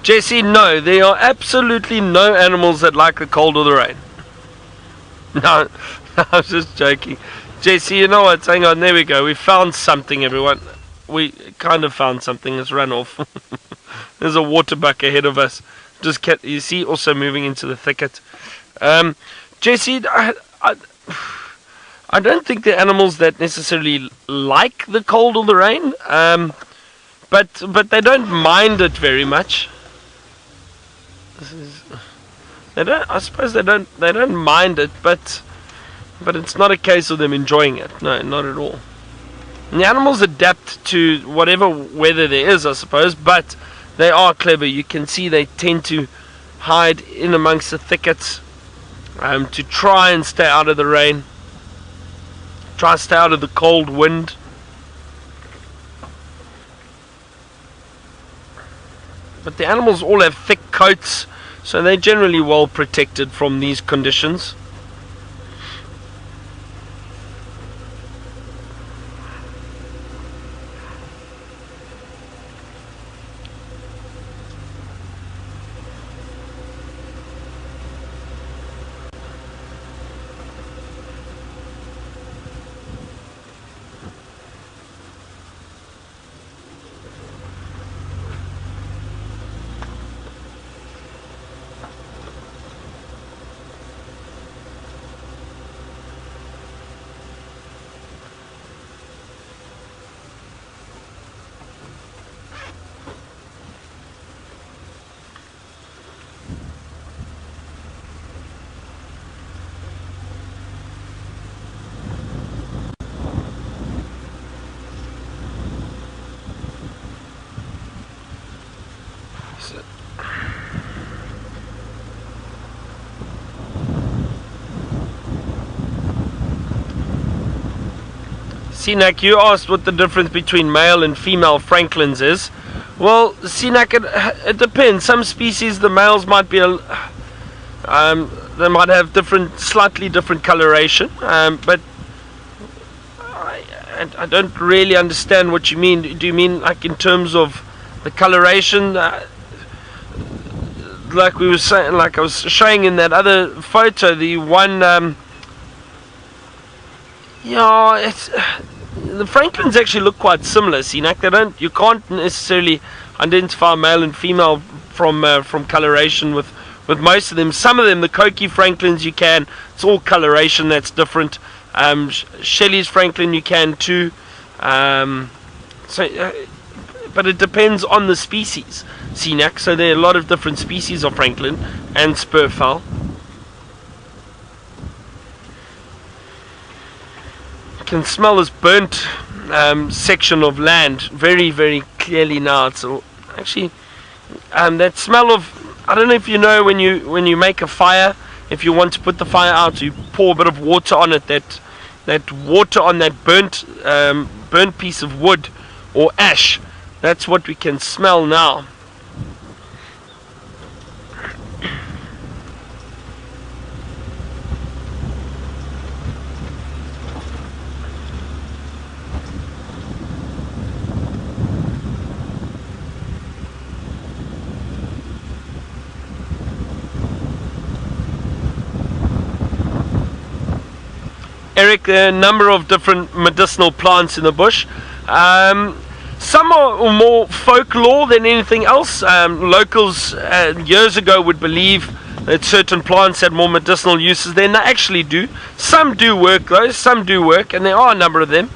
Jesse, no, there are absolutely no animals that like the cold or the rain. No, I was just joking. Jesse, you know what? Hang on, there we go. We found something, everyone. We kind of found something. It's run off. There's a waterbuck ahead of us. You see, also moving into the thicket. Jesse, I don't think they're animals that necessarily like the cold or the rain. But they don't mind it very much. I suppose they don't mind it, but it's not a case of them enjoying it. No, not at all. And the animals adapt to whatever weather there is, I suppose, but they are clever. You can see they tend to hide in amongst the thickets to try and stay out of the rain, try to stay out of the cold wind. But the animals all have thick coats, so they're generally well protected from these conditions. Sinak, you asked what the difference between male and female Francolins is. Well, Sinak, it depends. Some species, the males might be they might have slightly different coloration, but I don't really understand what you mean. Do you mean like in terms of the coloration? Like we were saying, like I was showing in that other photo, the one Yeah, the Francolins actually look quite similar. You can't necessarily identify male and female from coloration with most of them. Some of them, the Koki Francolins, you can. It's all coloration that's different. Shelley's Francolin, you can too. But it depends on the species. So there are a lot of different species of Francolin and spurfowl. You can smell this burnt section of land very, very clearly now. It's actually that smell of, I don't know if you know, when you make a fire, if you want to put the fire out, you pour a bit of water on it. That water on that burnt piece of wood or ash, that's what we can smell now. Eric, there are a number of different medicinal plants in the bush. Some are more folklore than anything else. Locals years ago would believe that certain plants had more medicinal uses than they actually do. Some do work though, and there are a number of them.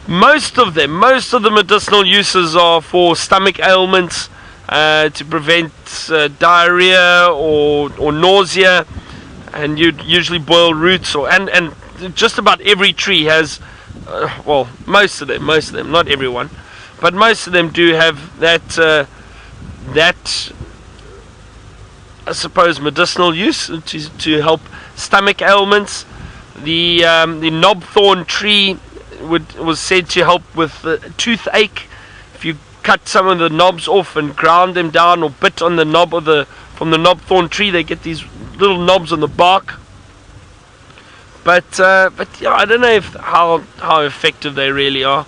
Most of the medicinal uses are for stomach ailments, to prevent diarrhea or nausea. And you'd usually boil roots, and just about every tree has, most of them, not everyone, but most of them do have that I suppose medicinal use to help stomach ailments. The knobthorn tree was said to help with toothache. If you cut some of the knobs off and ground them down or bit on the knob from the knobthorn tree, they get these little knobs on the bark. But yeah, I don't know how effective they really are.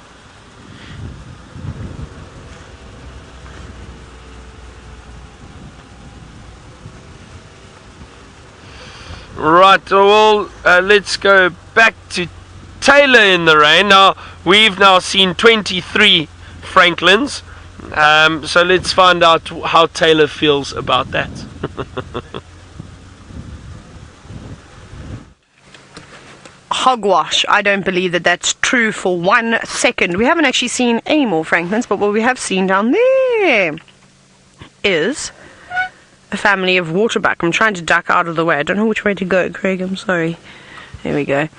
Right, well, let's go back to Taylor in the rain. Now, we've now seen 23 Francolins. So let's find out how Taylor feels about that. Hogwash. I don't believe that that's true for 1 second. We haven't actually seen any more Francolins, but what we have seen down there is a family of Waterbuck. I'm trying to duck out of the way. I don't know which way to go, Craig. I'm sorry. There we go.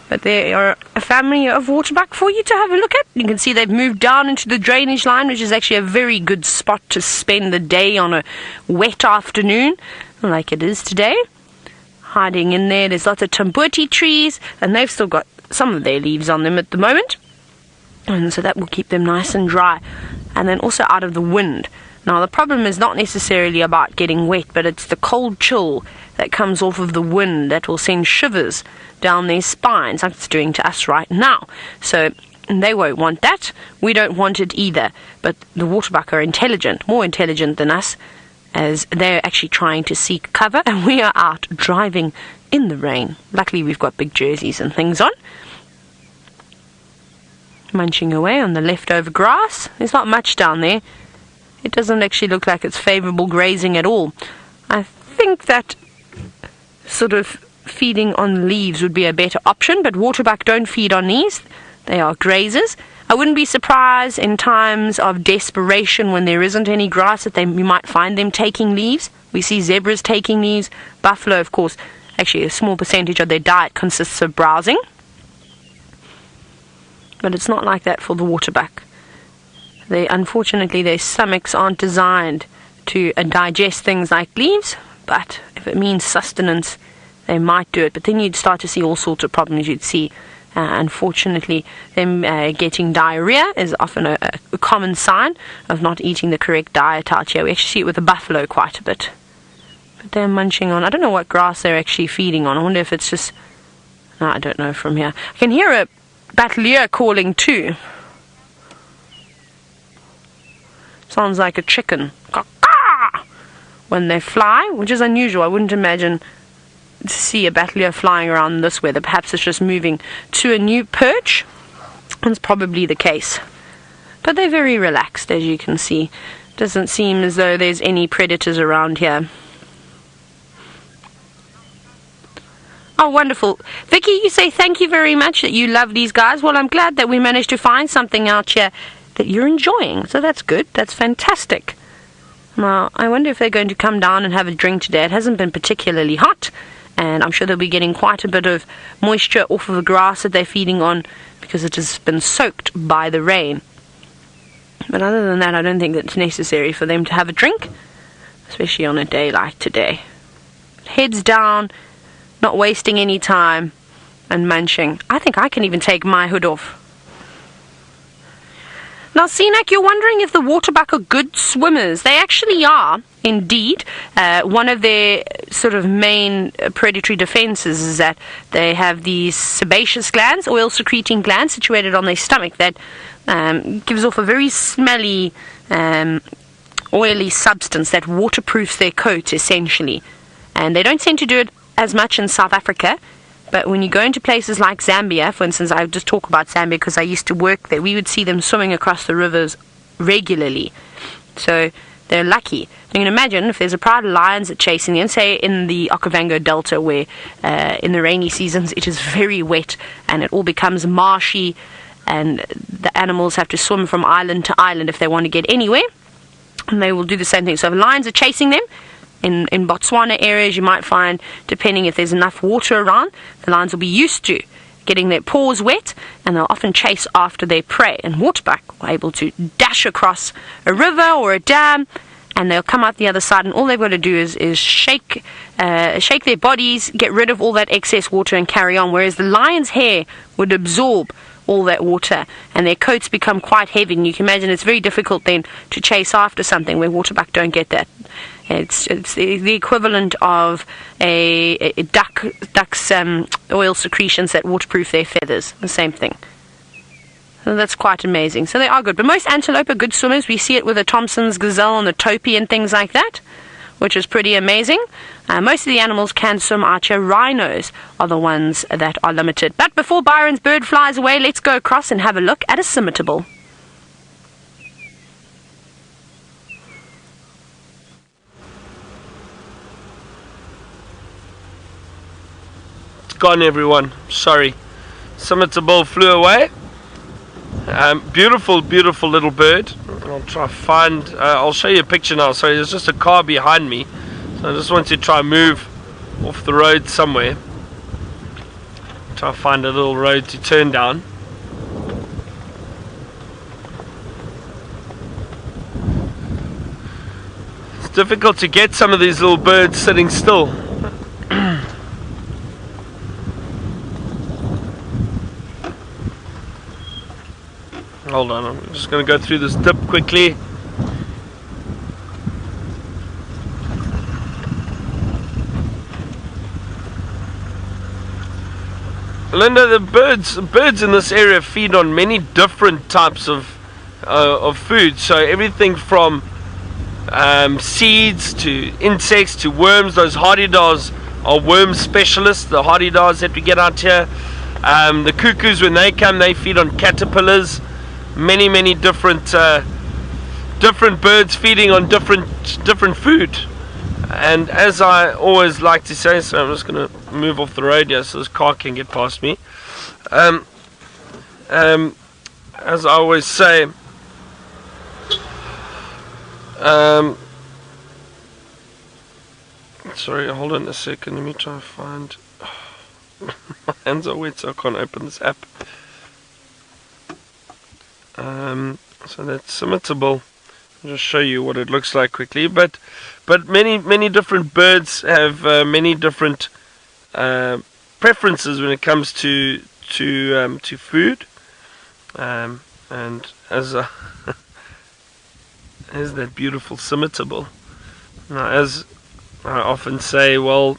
But they are a family of Waterbuck for you to have a look at. You can see they've moved down into the drainage line, which is actually a very good spot to spend the day on a wet afternoon, like it is today. Hiding in there, there's lots of tambuti trees, and they've still got some of their leaves on them at the moment. And so that will keep them nice and dry. And then also out of the wind. Now, the problem is not necessarily about getting wet, but it's the cold chill that comes off of the wind that will send shivers down their spines, like it's doing to us right now. So they won't want that. We don't want it either. But the Waterbuck are intelligent, more intelligent than us, as they're actually trying to seek cover, and we are out driving in the rain. Luckily, we've got big jerseys and things on. Munching away on the leftover grass. There's not much down there. It doesn't actually look like it's favourable grazing at all. I think that sort of feeding on leaves would be a better option, but Waterbuck don't feed on these. They are grazers. I wouldn't be surprised in times of desperation when there isn't any grass that you might find them taking leaves. We see zebras taking leaves. Buffalo, of course, actually a small percentage of their diet consists of browsing. But it's not like that for the Waterbuck. Unfortunately, their stomachs aren't designed to digest things like leaves, but if it means sustenance, they might do it. But then you'd start to see all sorts of problems. You'd see, unfortunately, them getting diarrhea is often a common sign of not eating the correct diet out here. We actually see it with the buffalo quite a bit. But they're munching on, I don't know what grass they're actually feeding on. I wonder if it's just, no, I don't know from here. I can hear a battalier calling too. Sounds like a chicken. Caw-caw! When they fly, which is unusual. I wouldn't imagine see a battler flying around this weather. Perhaps it's just moving to a new perch. That's probably the case. But they're very relaxed, as you can see. Doesn't seem as though there's any predators around here. Oh, wonderful. Vicky, you say thank you very much that you love these guys. Well, I'm glad that we managed to find something out here that you're enjoying. So that's good. That's fantastic. Now, I wonder if they're going to come down and have a drink today. It hasn't been particularly hot, and I'm sure they'll be getting quite a bit of moisture off of the grass that they're feeding on because it has been soaked by the rain. But other than that, I don't think it's necessary for them to have a drink, especially on a day like today. Heads down, not wasting any time, and munching. I think I can even take my hood off. Now, Senak, you're wondering if the waterbuck are good swimmers. They actually are, indeed. One of their sort of main predatory defenses is that they have these sebaceous glands, oil-secreting glands, situated on their stomach that gives off a very smelly, oily substance that waterproofs their coat, essentially. And they don't tend to do it as much in South Africa. But when you go into places like Zambia, for instance, I just talk about Zambia because I used to work there, we would see them swimming across the rivers regularly. So they're lucky. You can imagine if there's a pride of lions that chasing them, say in the Okavango Delta where in the rainy seasons it is very wet and it all becomes marshy and the animals have to swim from island to island if they want to get anywhere. And they will do the same thing. So if lions are chasing them, in Botswana areas, you might find, depending if there's enough water around, the lions will be used to getting their paws wet, and they'll often chase after their prey. And waterbuck are able to dash across a river or a dam, and they'll come out the other side, and all they've got to do is shake their bodies, get rid of all that excess water, and carry on. Whereas the lion's hair would absorb all that water, and their coats become quite heavy, and you can imagine it's very difficult then to chase after something where waterbuck don't get that. It's the equivalent of a duck's oil secretions that waterproof their feathers. The same thing. So that's quite amazing. So they are good. But most antelope are good swimmers. We see it with the Thompson's gazelle and the topi and things like that, which is pretty amazing. Most of the animals can swim out here. Rhinos are the ones that are limited. But before Byron's bird flies away, let's go across and have a look at a scimitar. Gone, everyone. Sorry. Scimitar flew away. Beautiful, beautiful little bird. I'll try to find. I'll show you a picture now. Sorry, there's just a car behind me, so I just want to try and move off the road somewhere. Try to find a little road to turn down. It's difficult to get some of these little birds sitting still. Hold on, I'm just going to go through this dip quickly. Linda, the birds in this area feed on many different types of food. So everything from seeds to insects to worms. Those hardy-daws are worm specialists, the hardy-daws that we get out here. The cuckoos, when they come, they feed on caterpillars. Many different birds feeding on different food. And as I always like to say, so I'm just going to move off the road here so this car can get past me. As I always say, sorry, hold on a second, let me try to find. My hands are wet, so I can't open this app. So that's scimitar. I'll just show you what it looks like quickly. But many different birds have many different preferences when it comes to food. And as as that beautiful scimitar. Now, as I often say, well,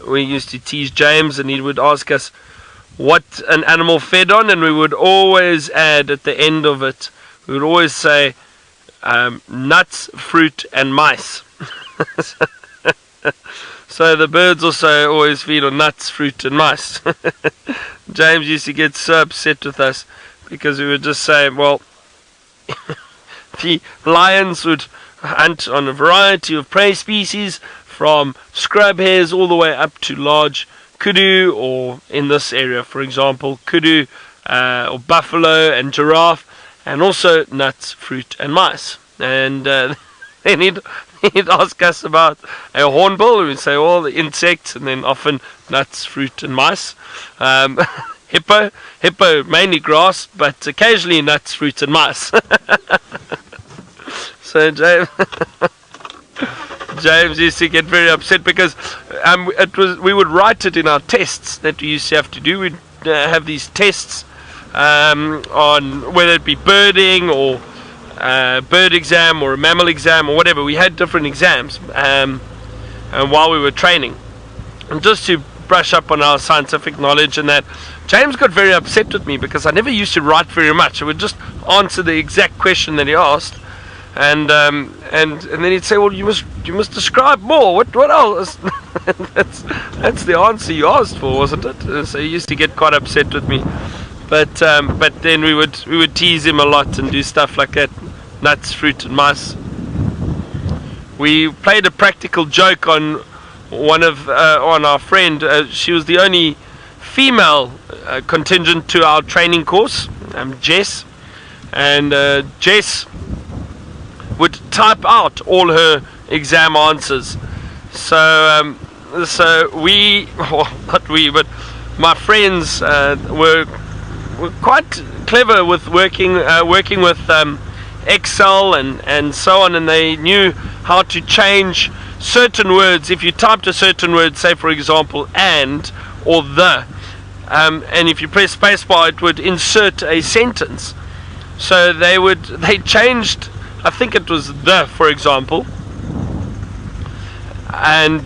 we used to tease James, and he would ask us what an animal fed on, and we would always add at the end of it, we would always say nuts, fruit and mice. So the birds also always feed on nuts, fruit and mice. James used to get so upset with us because we would just say, well, the lions would hunt on a variety of prey species, from scrub hares all the way up to large kudu, or in this area, for example, kudu or buffalo and giraffe, and also nuts, fruit and mice. And then he'd ask us about a hornbill, and we'd say all the insects, and then often nuts, fruit and mice. Hippo mainly grass, but occasionally nuts, fruit and mice. So James used to get very upset because we would write it in our tests that we used to have to do. We'd have these tests on whether it be birding or bird exam or a mammal exam or whatever. We had different exams and while we were training, and just to brush up on our scientific knowledge and that. James got very upset with me because I never used to write very much. I would just answer the exact question that he asked, and then he'd say, "Well, you must describe more. What else?" that's the answer you asked for, wasn't it? And so he used to get quite upset with me, but then we would tease him a lot and do stuff like that, nuts, fruit, and mice. We played a practical joke on on our friend. She was the only female contingent to our training course, Jess, and Jess would type out all her exam answers. So we, well, not we, but my friends were quite clever with working with Excel and so on, and they knew how to change certain words. If you typed a certain word, say for example and or the, and if you press spacebar, it would insert a sentence. So they changed, I think it was the, for example, and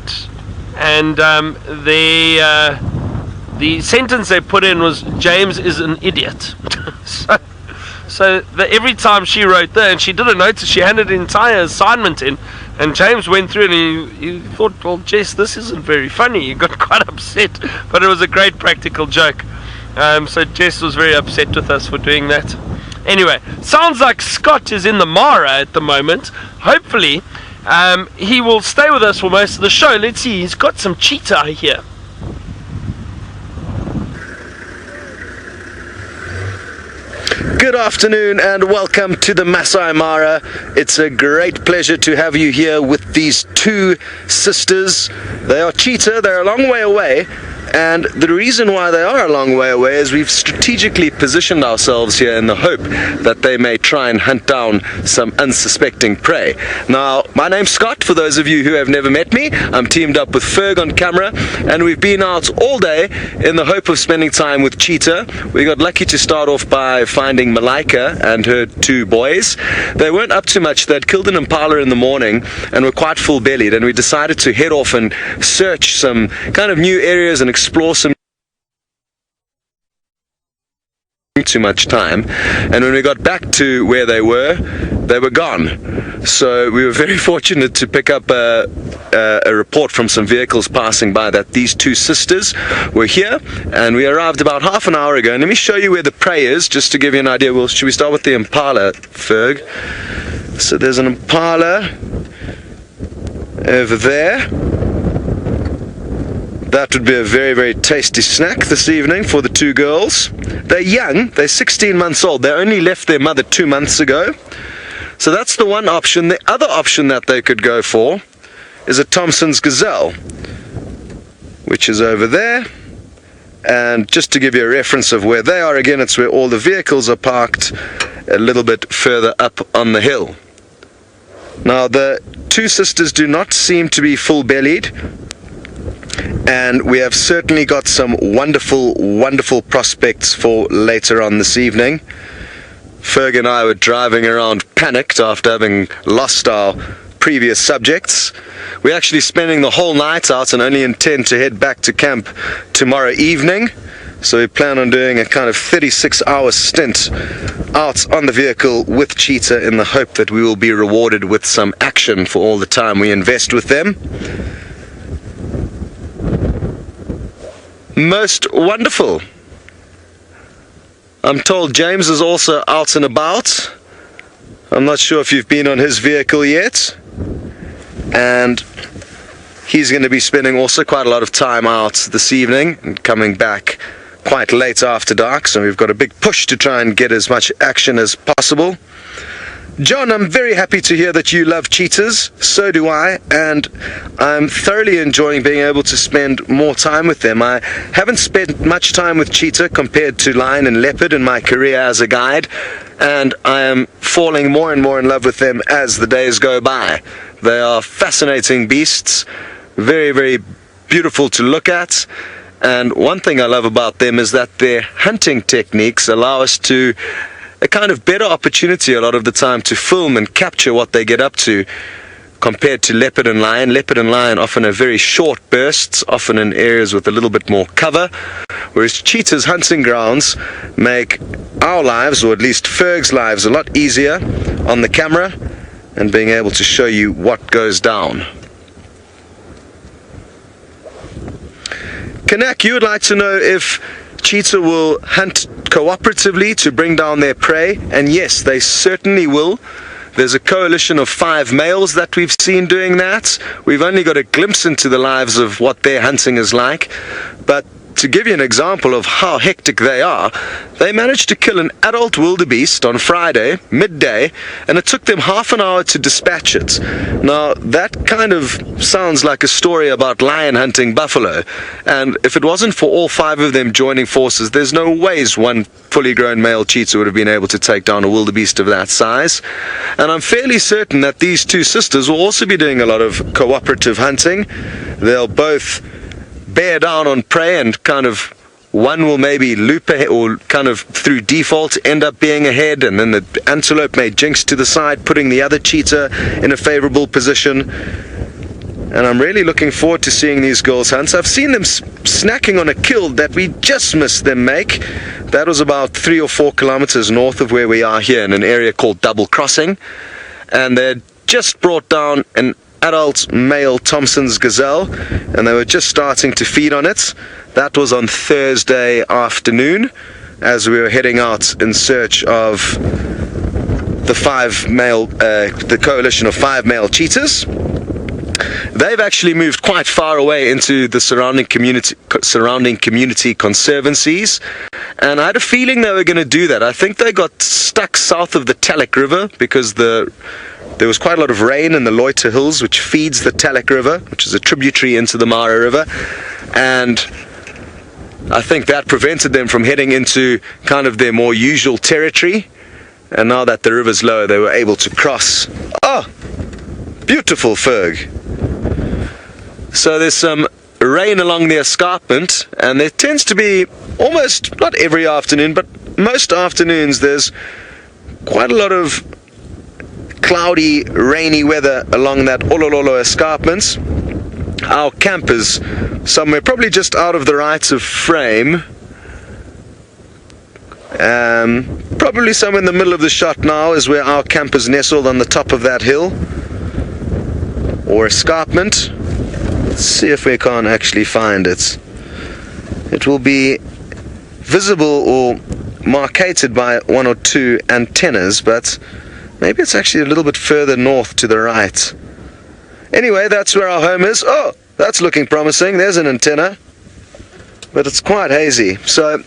the sentence they put in was, James is an idiot. so every time she wrote the, and she didn't notice, she handed the entire assignment in, and James went through it and he thought, well, Jess, this isn't very funny. He got quite upset, but it was a great practical joke. So Jess was very upset with us for doing that. Anyway, sounds like Scott is in the Mara at the moment. Hopefully he will stay with us for most of the show. Let's see, he's got some cheetah here. Good afternoon and welcome to the Masai Mara. It's a great pleasure to have you here with these two sisters. They are cheetah, they're a long way away, and the reason why they are a long way away is we've strategically positioned ourselves here in the hope that they may try and hunt down some unsuspecting prey. Now, my name's Scott, for those of you who have never met me. I'm teamed up with Ferg on camera, and we've been out all day in the hope of spending time with cheetah. We got lucky to start off by finding Malaika and her two boys. They weren't up too much. They'd killed an impala in the morning and were quite full-bellied, and we decided to head off and search some kind of new areas and explore some too much time. And when we got back to where they were gone. So we were very fortunate to pick up a report from some vehicles passing by that these two sisters were here, and we arrived about half an hour ago. And let me show you where the prey is, just to give you an idea. Well, should we start with the impala, Ferg? So there's an impala over there. That would be a very, very tasty snack this evening for the two girls. They're young, they're 16 months old. They only left their mother 2 months ago. So that's the one option. The other option that they could go for is a Thompson's gazelle, which is over there. And just to give you a reference of where they are, again, it's where all the vehicles are parked, a little bit further up on the hill. Now, the two sisters do not seem to be full-bellied, and we have certainly got some wonderful, wonderful prospects for later on this evening. Ferg and I were driving around panicked after having lost our previous subjects. We're actually spending the whole night out and only intend to head back to camp tomorrow evening. So we plan on doing a kind of 36-hour stint out on the vehicle with cheetah in the hope that we will be rewarded with some action for all the time we invest with them. most wonderful. I'm told James is also out and about. I'm not sure if you've been on his vehicle yet. And he's going to be spending also quite a lot of time out this evening and coming back quite late after dark. So we've got a big push to try and get as much action as possible. John, I'm very happy to hear that you love cheetahs. So do I, and I'm thoroughly enjoying being able to spend more time with them. I haven't spent much time with cheetah compared to lion and leopard in my career as a guide, and I am falling more and more in love with them as the days go by. They are fascinating beasts, very, very beautiful to look at, and one thing I love about them is that their hunting techniques allow us to a kind of better opportunity a lot of the time to film and capture what they get up to compared to leopard and lion. Leopard and lion often have very short bursts, often in areas with a little bit more cover, whereas cheetah's hunting grounds make our lives, or at least Ferg's lives, a lot easier on the camera and being able to show you what goes down. Kanak, you would like to know if cheetah will hunt cooperatively to bring down their prey, and yes, they certainly will. There's a coalition of 5 males that we've seen doing that. We've only got a glimpse into the lives of what their hunting is like, but to give you an example of how hectic they are, they managed to kill an adult wildebeest on Friday, midday, and it took them half an hour to dispatch it. Now, that kind of sounds like a story about lion hunting buffalo, and if it wasn't for all 5 of them joining forces, there's no ways one fully grown male cheetah would have been able to take down a wildebeest of that size. And I'm fairly certain that these 2 sisters will also be doing a lot of cooperative hunting. They'll both bear down on prey, and kind of one will maybe loop ahead, or kind of through default end up being ahead, and then the antelope may jinx to the side, putting the other cheetah in a favorable position. And I'm really looking forward to seeing these girls hunt. I've seen them snacking on a kill that we just missed them make. That was about 3 or 4 kilometers north of where we are here in an area called Double Crossing, and they just brought down an adult male Thompson's gazelle, and they were just starting to feed on it. That was on Thursday afternoon as we were heading out in search of the coalition of 5 male cheetahs. They've actually moved quite far away into the surrounding community conservancies, and I had a feeling they were going to do that. I think they got stuck south of the Talek River because there was quite a lot of rain in the Loiter Hills, which feeds the Talek River, which is a tributary into the Mara River, and I think that prevented them from heading into kind of their more usual territory. And now that the river's low, they were able to cross. Oh, beautiful Ferg. So there's some rain along the escarpment, and there tends to be almost, not every afternoon, but most afternoons, there's quite a lot of cloudy, rainy weather along that Olololo escarpment. Our camp is somewhere probably just out of the right of frame. Probably somewhere in the middle of the shot now is where our camp is nestled, on the top of that hill or escarpment. Let's see if we can actually find it. It will be visible or marcated by 1 or 2 antennas, but maybe it's actually a little bit further north to the right. Anyway, that's where our home is. Oh, that's looking promising. There's an antenna, but it's quite hazy. So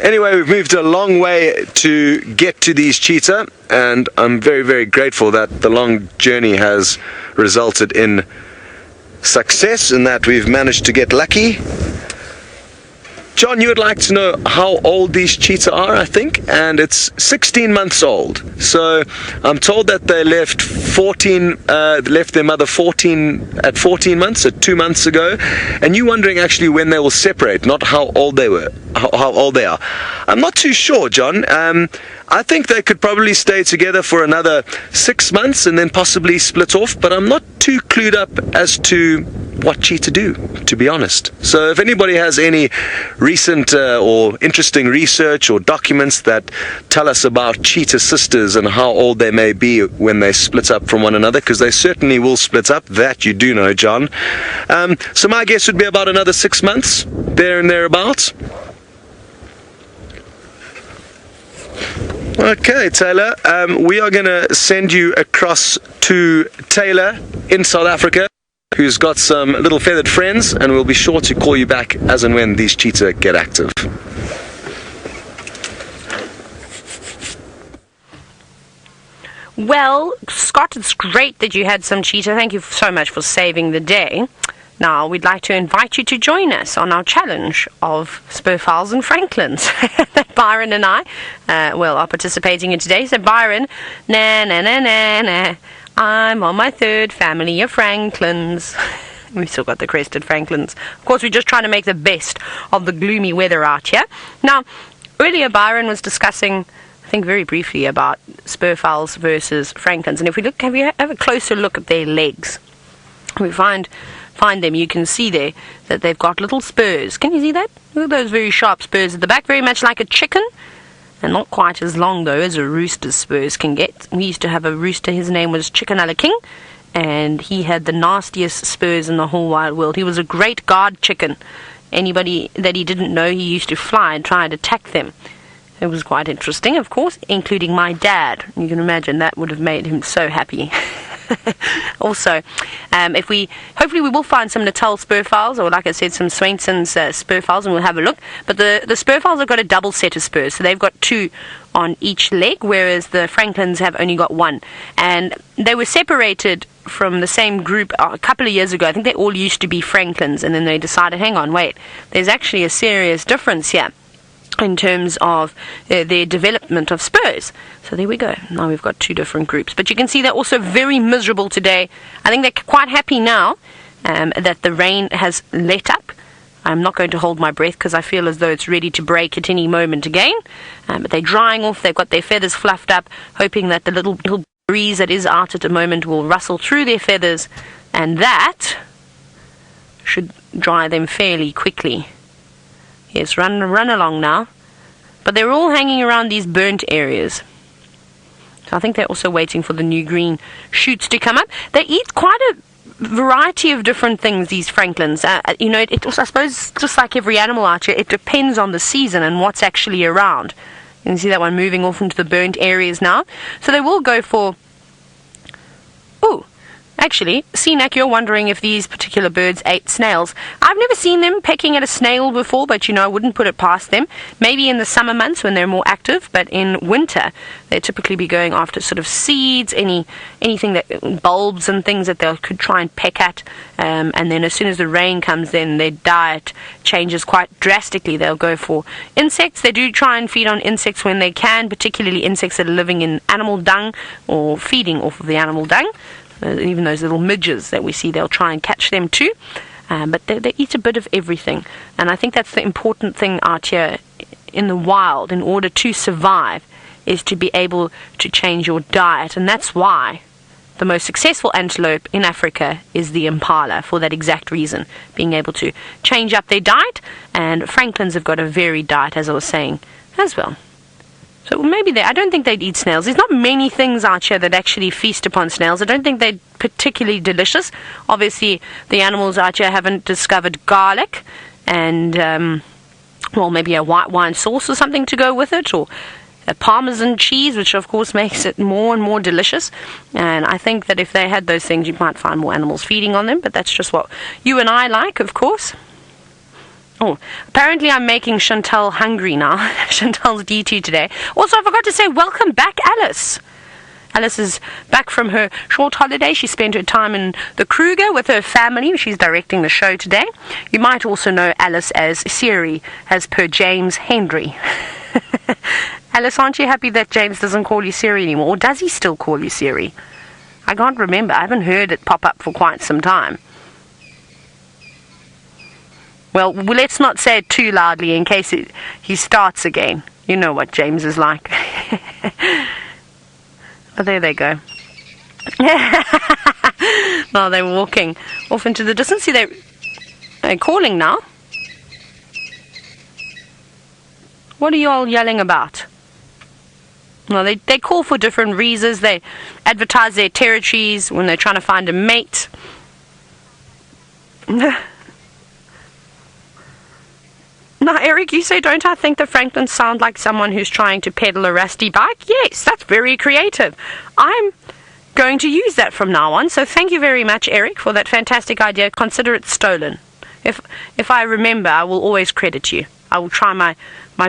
anyway, we've moved a long way to get to these cheetah, and I'm very, very grateful that the long journey has resulted in success and that we've managed to get lucky. John, you would like to know how old these cheetah are, I think, and it's 16 months old. So I'm told that they left their mother at 14 months, so 2 months ago. And you're wondering actually when they will separate, not how old they were, how old they are. I'm not too sure, John. I think they could probably stay together for another 6 months and then possibly split off, but I'm not too clued up as to what cheetah do, to be honest. So if anybody has any recent or interesting research or documents that tell us about cheetah sisters and how old they may be when they split up from one another, because they certainly will split up, that you do know, John. So my guess would be about another 6 months, there and thereabouts. Okay, Taylor, we are going to send you across to Taylor in South Africa, who's got some little feathered friends, and we'll be sure to call you back as and when these cheetah get active. Well, Scott, it's great that you had some cheetah. Thank you so much for saving the day. Now, we'd like to invite you to join us on our challenge of spurfowls and francolins that Byron and I, are participating in today. So, Byron, na, I'm on my third family of francolins. We've still got the crested francolins. Of course, we're just trying to make the best of the gloomy weather out here. Now, earlier Byron was discussing, I think very briefly, about spurfowls versus francolins. And if we look, have a closer look at their legs, we find them, you can see there that they've got little spurs. Can you see that? Look at those very sharp spurs at the back, very much like a chicken, and not quite as long though as a rooster's spurs can get. We used to have a rooster, his name was Chicken King, and he had the nastiest spurs in the whole wide world. He was a great guard chicken. Anybody that he didn't know, he used to fly and try and attack them. It was quite interesting, of course, including my dad. You can imagine that would have made him so happy. Also, hopefully we will find some Natal spurfowls, or like I said, some Swainson's spurfowls, and we'll have a look. But the spurfowls have got a double set of spurs, so they've got 2 on each leg, whereas the francolins have only got 1. And they were separated from the same group a couple of years ago. I think they all used to be francolins, and then they decided, hang on, wait, there's actually a serious difference here in terms of their development of spurs. So there we go. Now we've got 2 different groups. But you can see they're also very miserable today. I think they're quite happy now that the rain has let up. I'm not going to hold my breath because I feel as though it's ready to break at any moment again. But they're drying off. They've got their feathers fluffed up, hoping that the little breeze that is out at the moment will rustle through their feathers, and that should dry them fairly quickly. Yes, run along now. But they're all hanging around these burnt areas. So I think they're also waiting for the new green shoots to come up. They eat quite a variety of different things, these francolins. It also, I suppose, just like every animal out here, it depends on the season and what's actually around. You can see that one moving off into the burnt areas now. So they will go for... Ooh. Actually, Seenak, you're wondering if these particular birds ate snails. I've never seen them pecking at a snail before, but I wouldn't put it past them. Maybe in the summer months when they're more active, but in winter they typically be going after sort of seeds, anything that bulbs and things that they could try and peck at. And then as soon as the rain comes, then their diet changes quite drastically. They'll go for insects. They do try and feed on insects when they can, particularly insects that are living in animal dung or feeding off of the animal dung. Even those little midges that we see, they'll try and catch them too. But they eat a bit of everything. And I think that's the important thing out here in the wild, in order to survive, is to be able to change your diet. And that's why the most successful antelope in Africa is the impala, for that exact reason, being able to change up their diet. And francolins have got a varied diet, as I was saying, as well. So maybe I don't think they'd eat snails. There's not many things out here that actually feast upon snails. I don't think they're particularly delicious. Obviously, the animals out here haven't discovered garlic and, maybe a white wine sauce or something to go with it, or a Parmesan cheese, which of course makes it more and more delicious. And I think that if they had those things, you might find more animals feeding on them, but that's just what you and I like, of course. Oh, apparently I'm making Chantal hungry now. Chantal's D2 today. Also, I forgot to say, welcome back, Alice. Alice is back from her short holiday. She spent her time in the Kruger with her family. She's directing the show today. You might also know Alice as Siri, as per James Hendry. Alice, aren't you happy that James doesn't call you Siri anymore? Or does he still call you Siri? I can't remember. I haven't heard it pop up for quite some time. Well, let's not say it too loudly in case he starts again. You know what James is like. Oh, there they go. No, they're walking off into the distance. See, they're calling now. What are you all yelling about? No, they call for different reasons. They advertise their territories when they're trying to find a mate. Now, Eric, you say, don't I think the Francolins sound like someone who's trying to pedal a rusty bike? Yes, that's very creative. I'm going to use that from now on. So thank you very much, Eric, for that fantastic idea. Consider it stolen. If I remember, I will always credit you. I will try my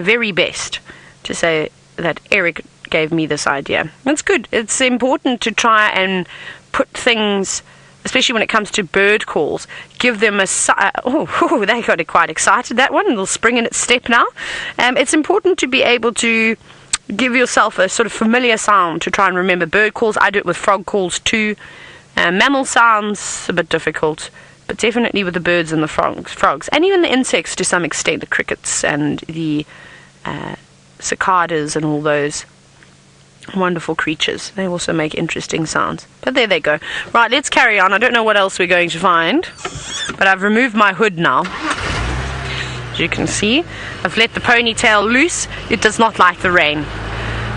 very best to say that Eric gave me this idea. It's good. It's important to try and put things, especially when it comes to bird calls, give them a... they got quite excited, that one. They'll spring in its step now. It's important to be able to give yourself a sort of familiar sound to try and remember bird calls. I do it with frog calls too. Mammal sounds, a bit difficult, but definitely with the birds and the frogs. And even the insects to some extent, the crickets and the cicadas and all those wonderful creatures. They also make interesting sounds. But there they go. Right, let's carry on. I don't know what else we're going to find, but I've removed my hood now. As you can see, I've let the ponytail loose. It does not like the rain.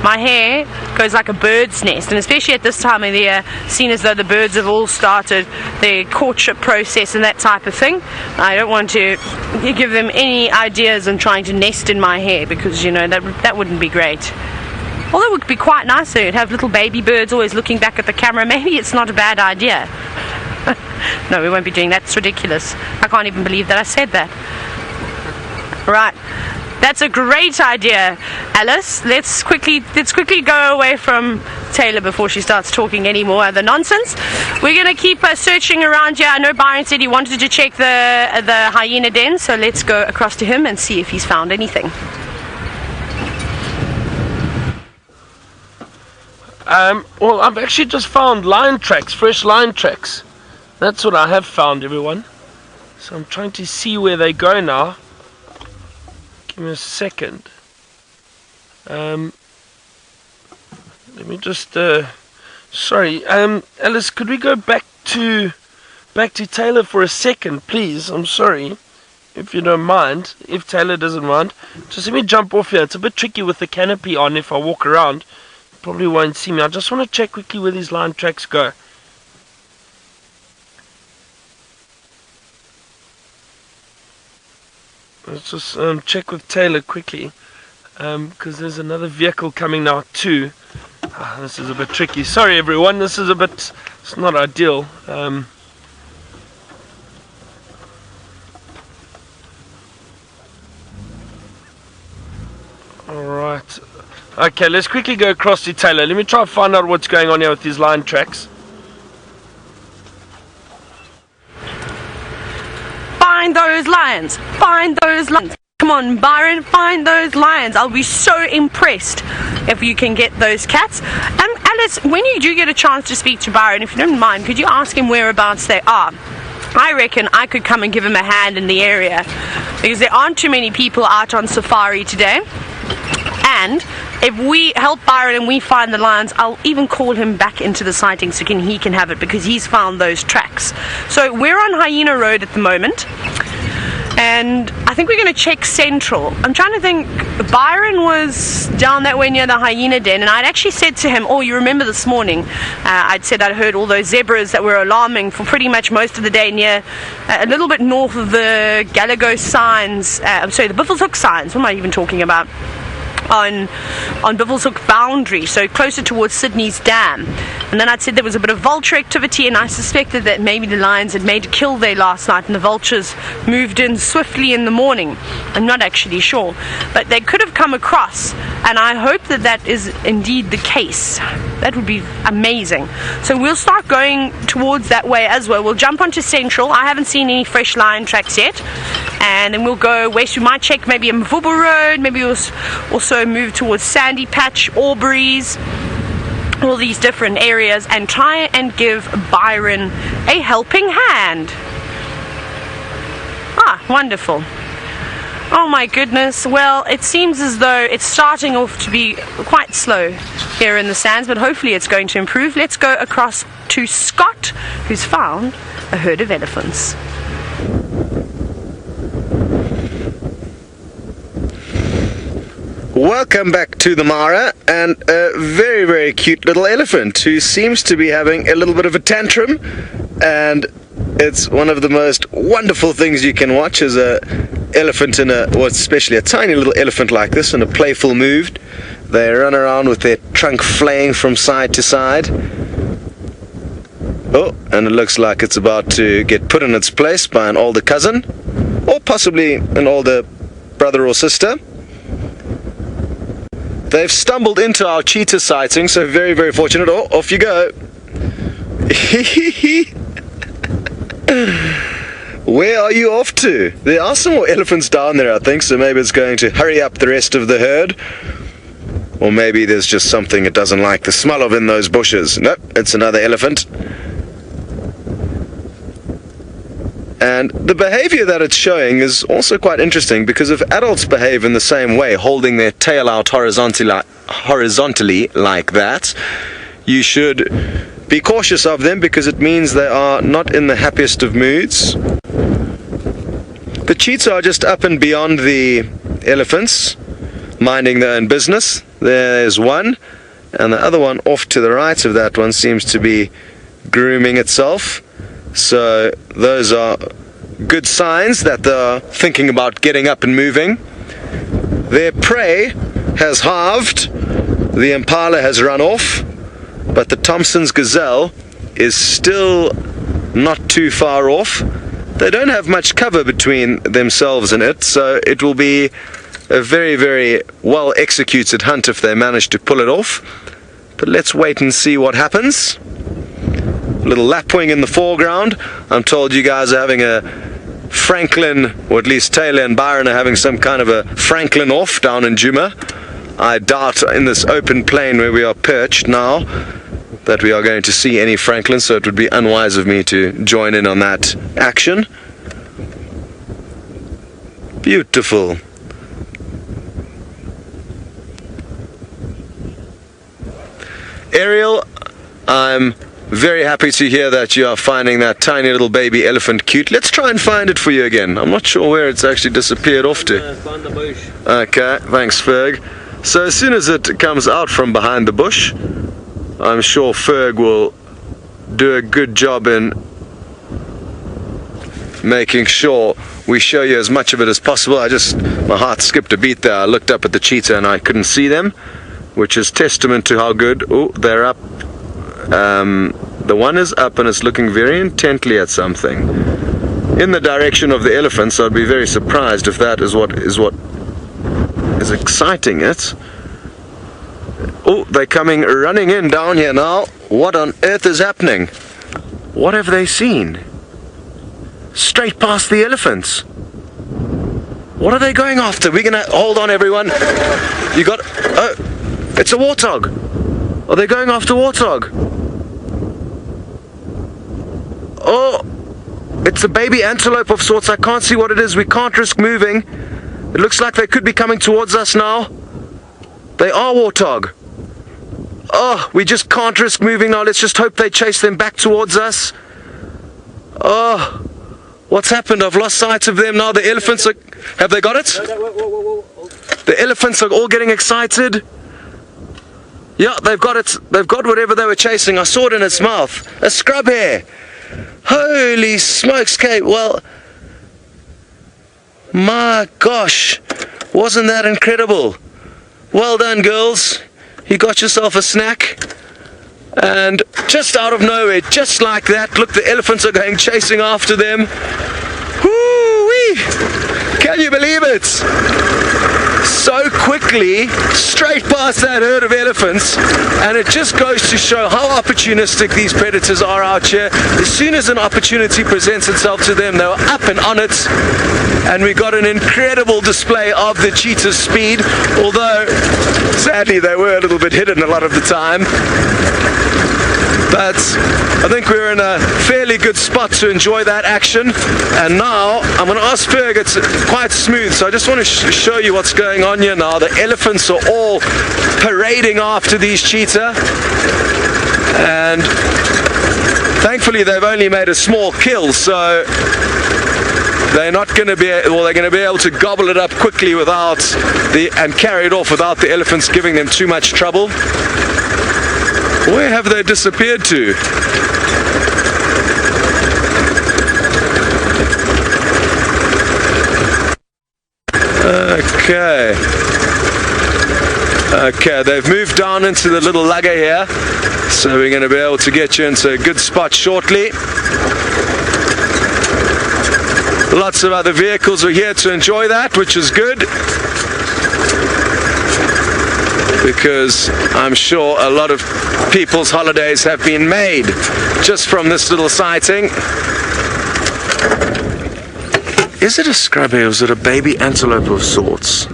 My hair goes like a bird's nest, and especially at this time of the year, seen as though the birds have all started their courtship process and that type of thing. I don't want to give them any ideas on trying to nest in my hair, because, you know, that wouldn't be great. Although it would be quite nice to have little baby birds always looking back at the camera. Maybe it's not a bad idea. No, we won't be doing that. It's ridiculous. I can't even believe that I said that. Right. That's a great idea, Alice. Let's quickly go away from Taylor before she starts talking any more other nonsense. We're going to keep searching around here. I know Byron said he wanted to check the hyena den, so let's go across to him and see if he's found anything. Well, I've actually just found lion tracks, fresh lion tracks. That's what I have found, everyone. So I'm trying to see where they go now. Give me a second. Let me just, sorry, Alice, could we go back to Taylor for a second, please? I'm sorry, if you don't mind, if Taylor doesn't mind. Just let me jump off here. It's a bit tricky with the canopy on if I walk around. Probably won't see me. I just want to check quickly where these line tracks go. Let's just check with Taylor quickly, because there's another vehicle coming now too. This is a bit tricky. Sorry everyone, this is it's not ideal. Alright. Okay, let's quickly go across to Taylor. Let me try and find out what's going on here with these line tracks. Find those lions! Find those lions! Come on, Byron, find those lions. I'll be so impressed if you can get those cats. Alice, when you do get a chance to speak to Byron, if you don't mind, could you ask him whereabouts they are? I reckon I could come and give him a hand in the area, because there aren't too many people out on safari today. And if we help Byron and we find the lions, I'll even call him back into the sighting so he can have it, because he's found those tracks. So we're on Hyena Road at the moment, and I think we're going to check Central. I'm trying to think. Byron was down that way near the hyena den, and I'd actually said to him, oh, you remember this morning, I'd said I'd heard all those zebras that were alarming for pretty much most of the day near a little bit north of the Gallagher signs, I'm sorry, the Buffelshoek signs. What am I even talking about? On Buffelshoek boundary, so closer towards Sydney's dam. And then I'd said there was a bit of vulture activity, and I suspected that maybe the lions had made a kill there last night and the vultures moved in swiftly in the morning. I'm not actually sure, but they could have come across, and I hope that that is indeed the case. That would be amazing. So we'll start going towards that way as well. We'll jump onto Central. I haven't seen any fresh lion tracks yet, and then we'll go west. We might check maybe a Mvubu Road, maybe we'll also move towards Sandy Patch, Aubrey's, all these different areas, and try and give Byron a helping hand. Ah, wonderful. Oh my goodness. Well, it seems as though it's starting off to be quite slow here in the sands, but hopefully it's going to improve. Let's go across to Scott, who's found a herd of elephants. Welcome back to the Mara, and a very, very cute little elephant who seems to be having a little bit of a tantrum, and it's one of the most wonderful things you can watch is a elephant well, especially a tiny little elephant like this in a playful mood. They run around with their trunk flaying from side to side. Oh, and it looks like it's about to get put in its place by an older cousin, or possibly an older brother or sister. They've stumbled into our cheetah sighting, so very, very fortunate. Oh, off you go. Where are you off to? There are some more elephants down there, I think, so maybe it's going to hurry up the rest of the herd. Or maybe there's just something it doesn't like the smell of in those bushes. Nope, it's another elephant. And the behavior that it's showing is also quite interesting, because if adults behave in the same way, holding their tail out horizontally like that, you should be cautious of them, because it means they are not in the happiest of moods. The cheetah are just up and beyond the elephants, minding their own business. There's one, and the other one off to the right of that one seems to be grooming itself. So those are good signs that they're thinking about getting up and moving. Their prey has halved, the impala has run off, but the Thompson's gazelle is still not too far off. They don't have much cover between themselves and it, so it will be a very, very well executed hunt if they manage to pull it off. But let's wait and see what happens. Little lapwing in the foreground. I'm told you guys are having a Francolin, or at least Taylor and Byron are having some kind of a Francolin off down in Djuma. I doubt in this open plain where we are perched now that we are going to see any Francolins, so it would be unwise of me to join in on that action. Beautiful. Ariel, I'm very happy to hear that you are finding that tiny little baby elephant cute. Let's try and find it for you again. I'm not sure where it's actually disappeared off to. Find the bush. Okay, thanks Ferg. So as soon as it comes out from behind the bush, I'm sure Ferg will do a good job in making sure we show you as much of it as possible. My heart skipped a beat there. I looked up at the cheetah and I couldn't see them, which is testament to how good. Oh, they're up. The one is up and it's looking very intently at something in the direction of the elephants. I'd be very surprised if that is what is exciting it. Oh, they're coming running in down here now. What on earth is happening? What have they seen? Straight past the elephants. What are they going after? We're gonna hold on, everyone. You got. Oh, it's a warthog. Are they going after warthog? Oh, it's a baby antelope of sorts. I can't see what it is. We can't risk moving. It looks like they could be coming towards us now. They are warthog. Oh, we just can't risk moving now. Let's just hope they chase them back towards us. Oh, what's happened? I've lost sight of them now. The elephants are... Have they got it? Whoa. The elephants are all getting excited. Yeah, they've got it. They've got whatever they were chasing. I saw it in its mouth. A scrub hare. Holy smokes, Kate. Well, my gosh. Wasn't that incredible? Well done, girls. You got yourself a snack. And just out of nowhere, just like that, look, the elephants are going chasing after them. Woo-wee! Can you believe it? So quickly, straight past that herd of elephants, and it just goes to show how opportunistic these predators are out here. As soon as an opportunity presents itself to them, they're up and on it, and we got an incredible display of the cheetah's speed, although sadly they were a little bit hidden a lot of the time. But I think we're in a fairly good spot to enjoy that action. And now I'm going to ask Ferg. It's quite smooth, so I just want to show you what's going on here now. The elephants are all parading after these cheetah, and Thankfully, they've only made a small kill, so they're not going to be, well, they're going to be able to gobble it up quickly and carry it off without the elephants giving them too much trouble. Where have they disappeared to? Okay, they've moved down into the little lugger here, so we're going to be able to get you into a good spot shortly. Lots of other vehicles are here to enjoy that, which is good, because I'm sure a lot of people's holidays have been made just from this little sighting. Is it a scrub hare or is it a baby antelope of sorts?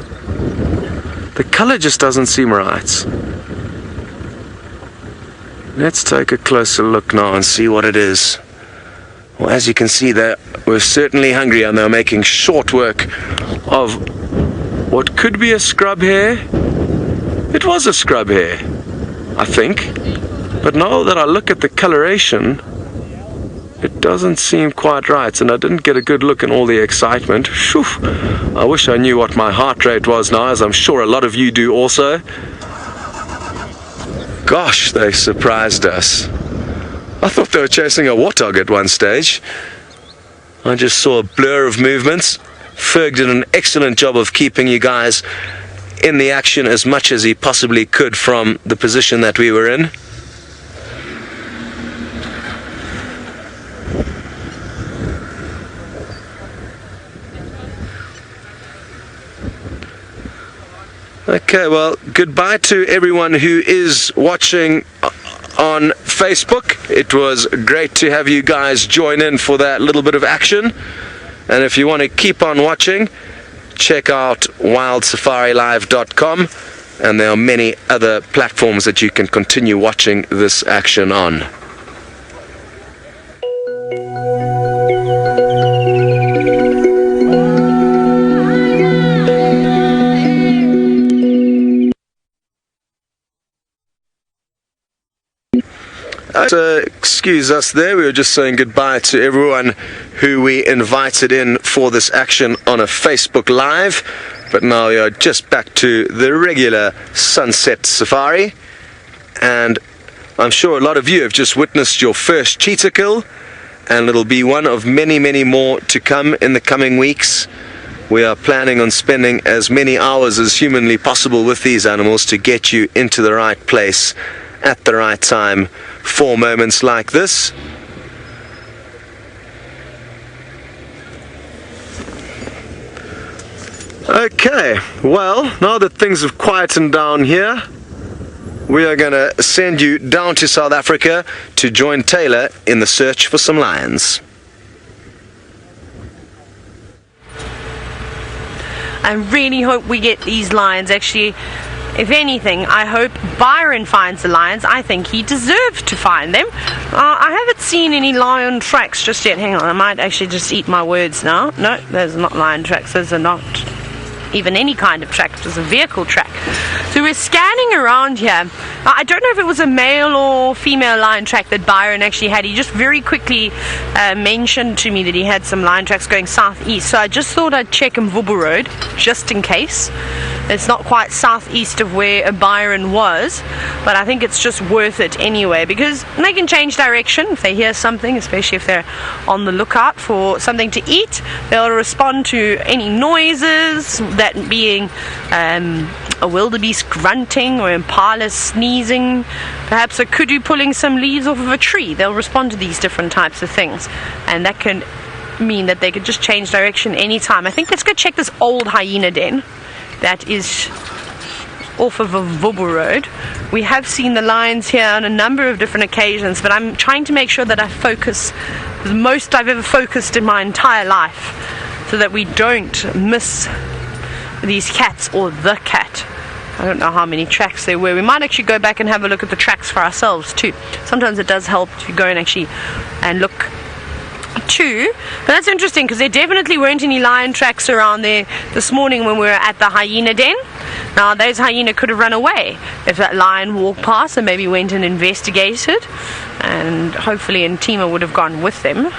The color just doesn't seem right. Let's take a closer look now and see what it is. Well, as you can see, they were certainly hungry and they're making short work of what could be a scrub hare. It was a scrub hare, I think. But now that I look at the coloration, it doesn't seem quite right, and I didn't get a good look in all the excitement. Phew. I wish I knew what my heart rate was now, as I'm sure a lot of you do also. Gosh, they surprised us. I thought they were chasing a warthog at one stage. I just saw a blur of movements. Ferg did an excellent job of keeping you guys in the action as much as he possibly could from the position that we were in. Okay, well, goodbye to everyone who is watching on Facebook. It was great to have you guys join in for that little bit of action. And if you want to keep on watching, check out wildsafarilive.com, and there are many other platforms that you can continue watching this action on. Excuse us there, we were just saying goodbye to everyone who we invited in for this action on a Facebook Live, but now we are just back to the regular sunset safari, and I'm sure a lot of you have just witnessed your first cheetah kill, and it'll be one of many, many more to come in the coming weeks. We are planning on spending as many hours as humanly possible with these animals to get you into the right place at the right time for moments like this. Okay, well, now that things have quietened down here, we are going to send you down to South Africa to join Taylor in the search for some lions. I really hope we get these lions. Actually, if anything, I hope Byron finds the lions. I think he deserves to find them. I haven't seen any lion tracks just yet. Hang on, I might actually just eat my words now. No, those are not lion tracks. Those are not even any kind of track. It was a vehicle track. So we're scanning around here. I don't know if it was a male or female lion track that Byron actually had. He just very quickly mentioned to me that he had some lion tracks going southeast. So I just thought I'd check Mvubu Road just in case. It's not quite southeast of where Byron was, but I think it's just worth it anyway, because they can change direction if they hear something, especially if they're on the lookout for something to eat. They'll respond to any noises, that being a wildebeest grunting or impala sneezing, perhaps a kudu pulling some leaves off of a tree. They'll respond to these different types of things, and that can mean that they could just change direction anytime. I think let's go check this old hyena den that is off of Mvubu Road. We have seen the lions here on a number of different occasions, but I'm trying to make sure that I focus the most I've ever focused in my entire life, so that we don't miss these cats or the cat. I don't know how many tracks there were. We might actually go back and have a look at the tracks for ourselves too. Sometimes it does help to go and actually look too. But that's interesting, because there definitely weren't any lion tracks around there this morning when we were at the hyena den. Now, those hyena could have run away if that lion walked past and maybe went and investigated, and hopefully Djuma would have gone with them.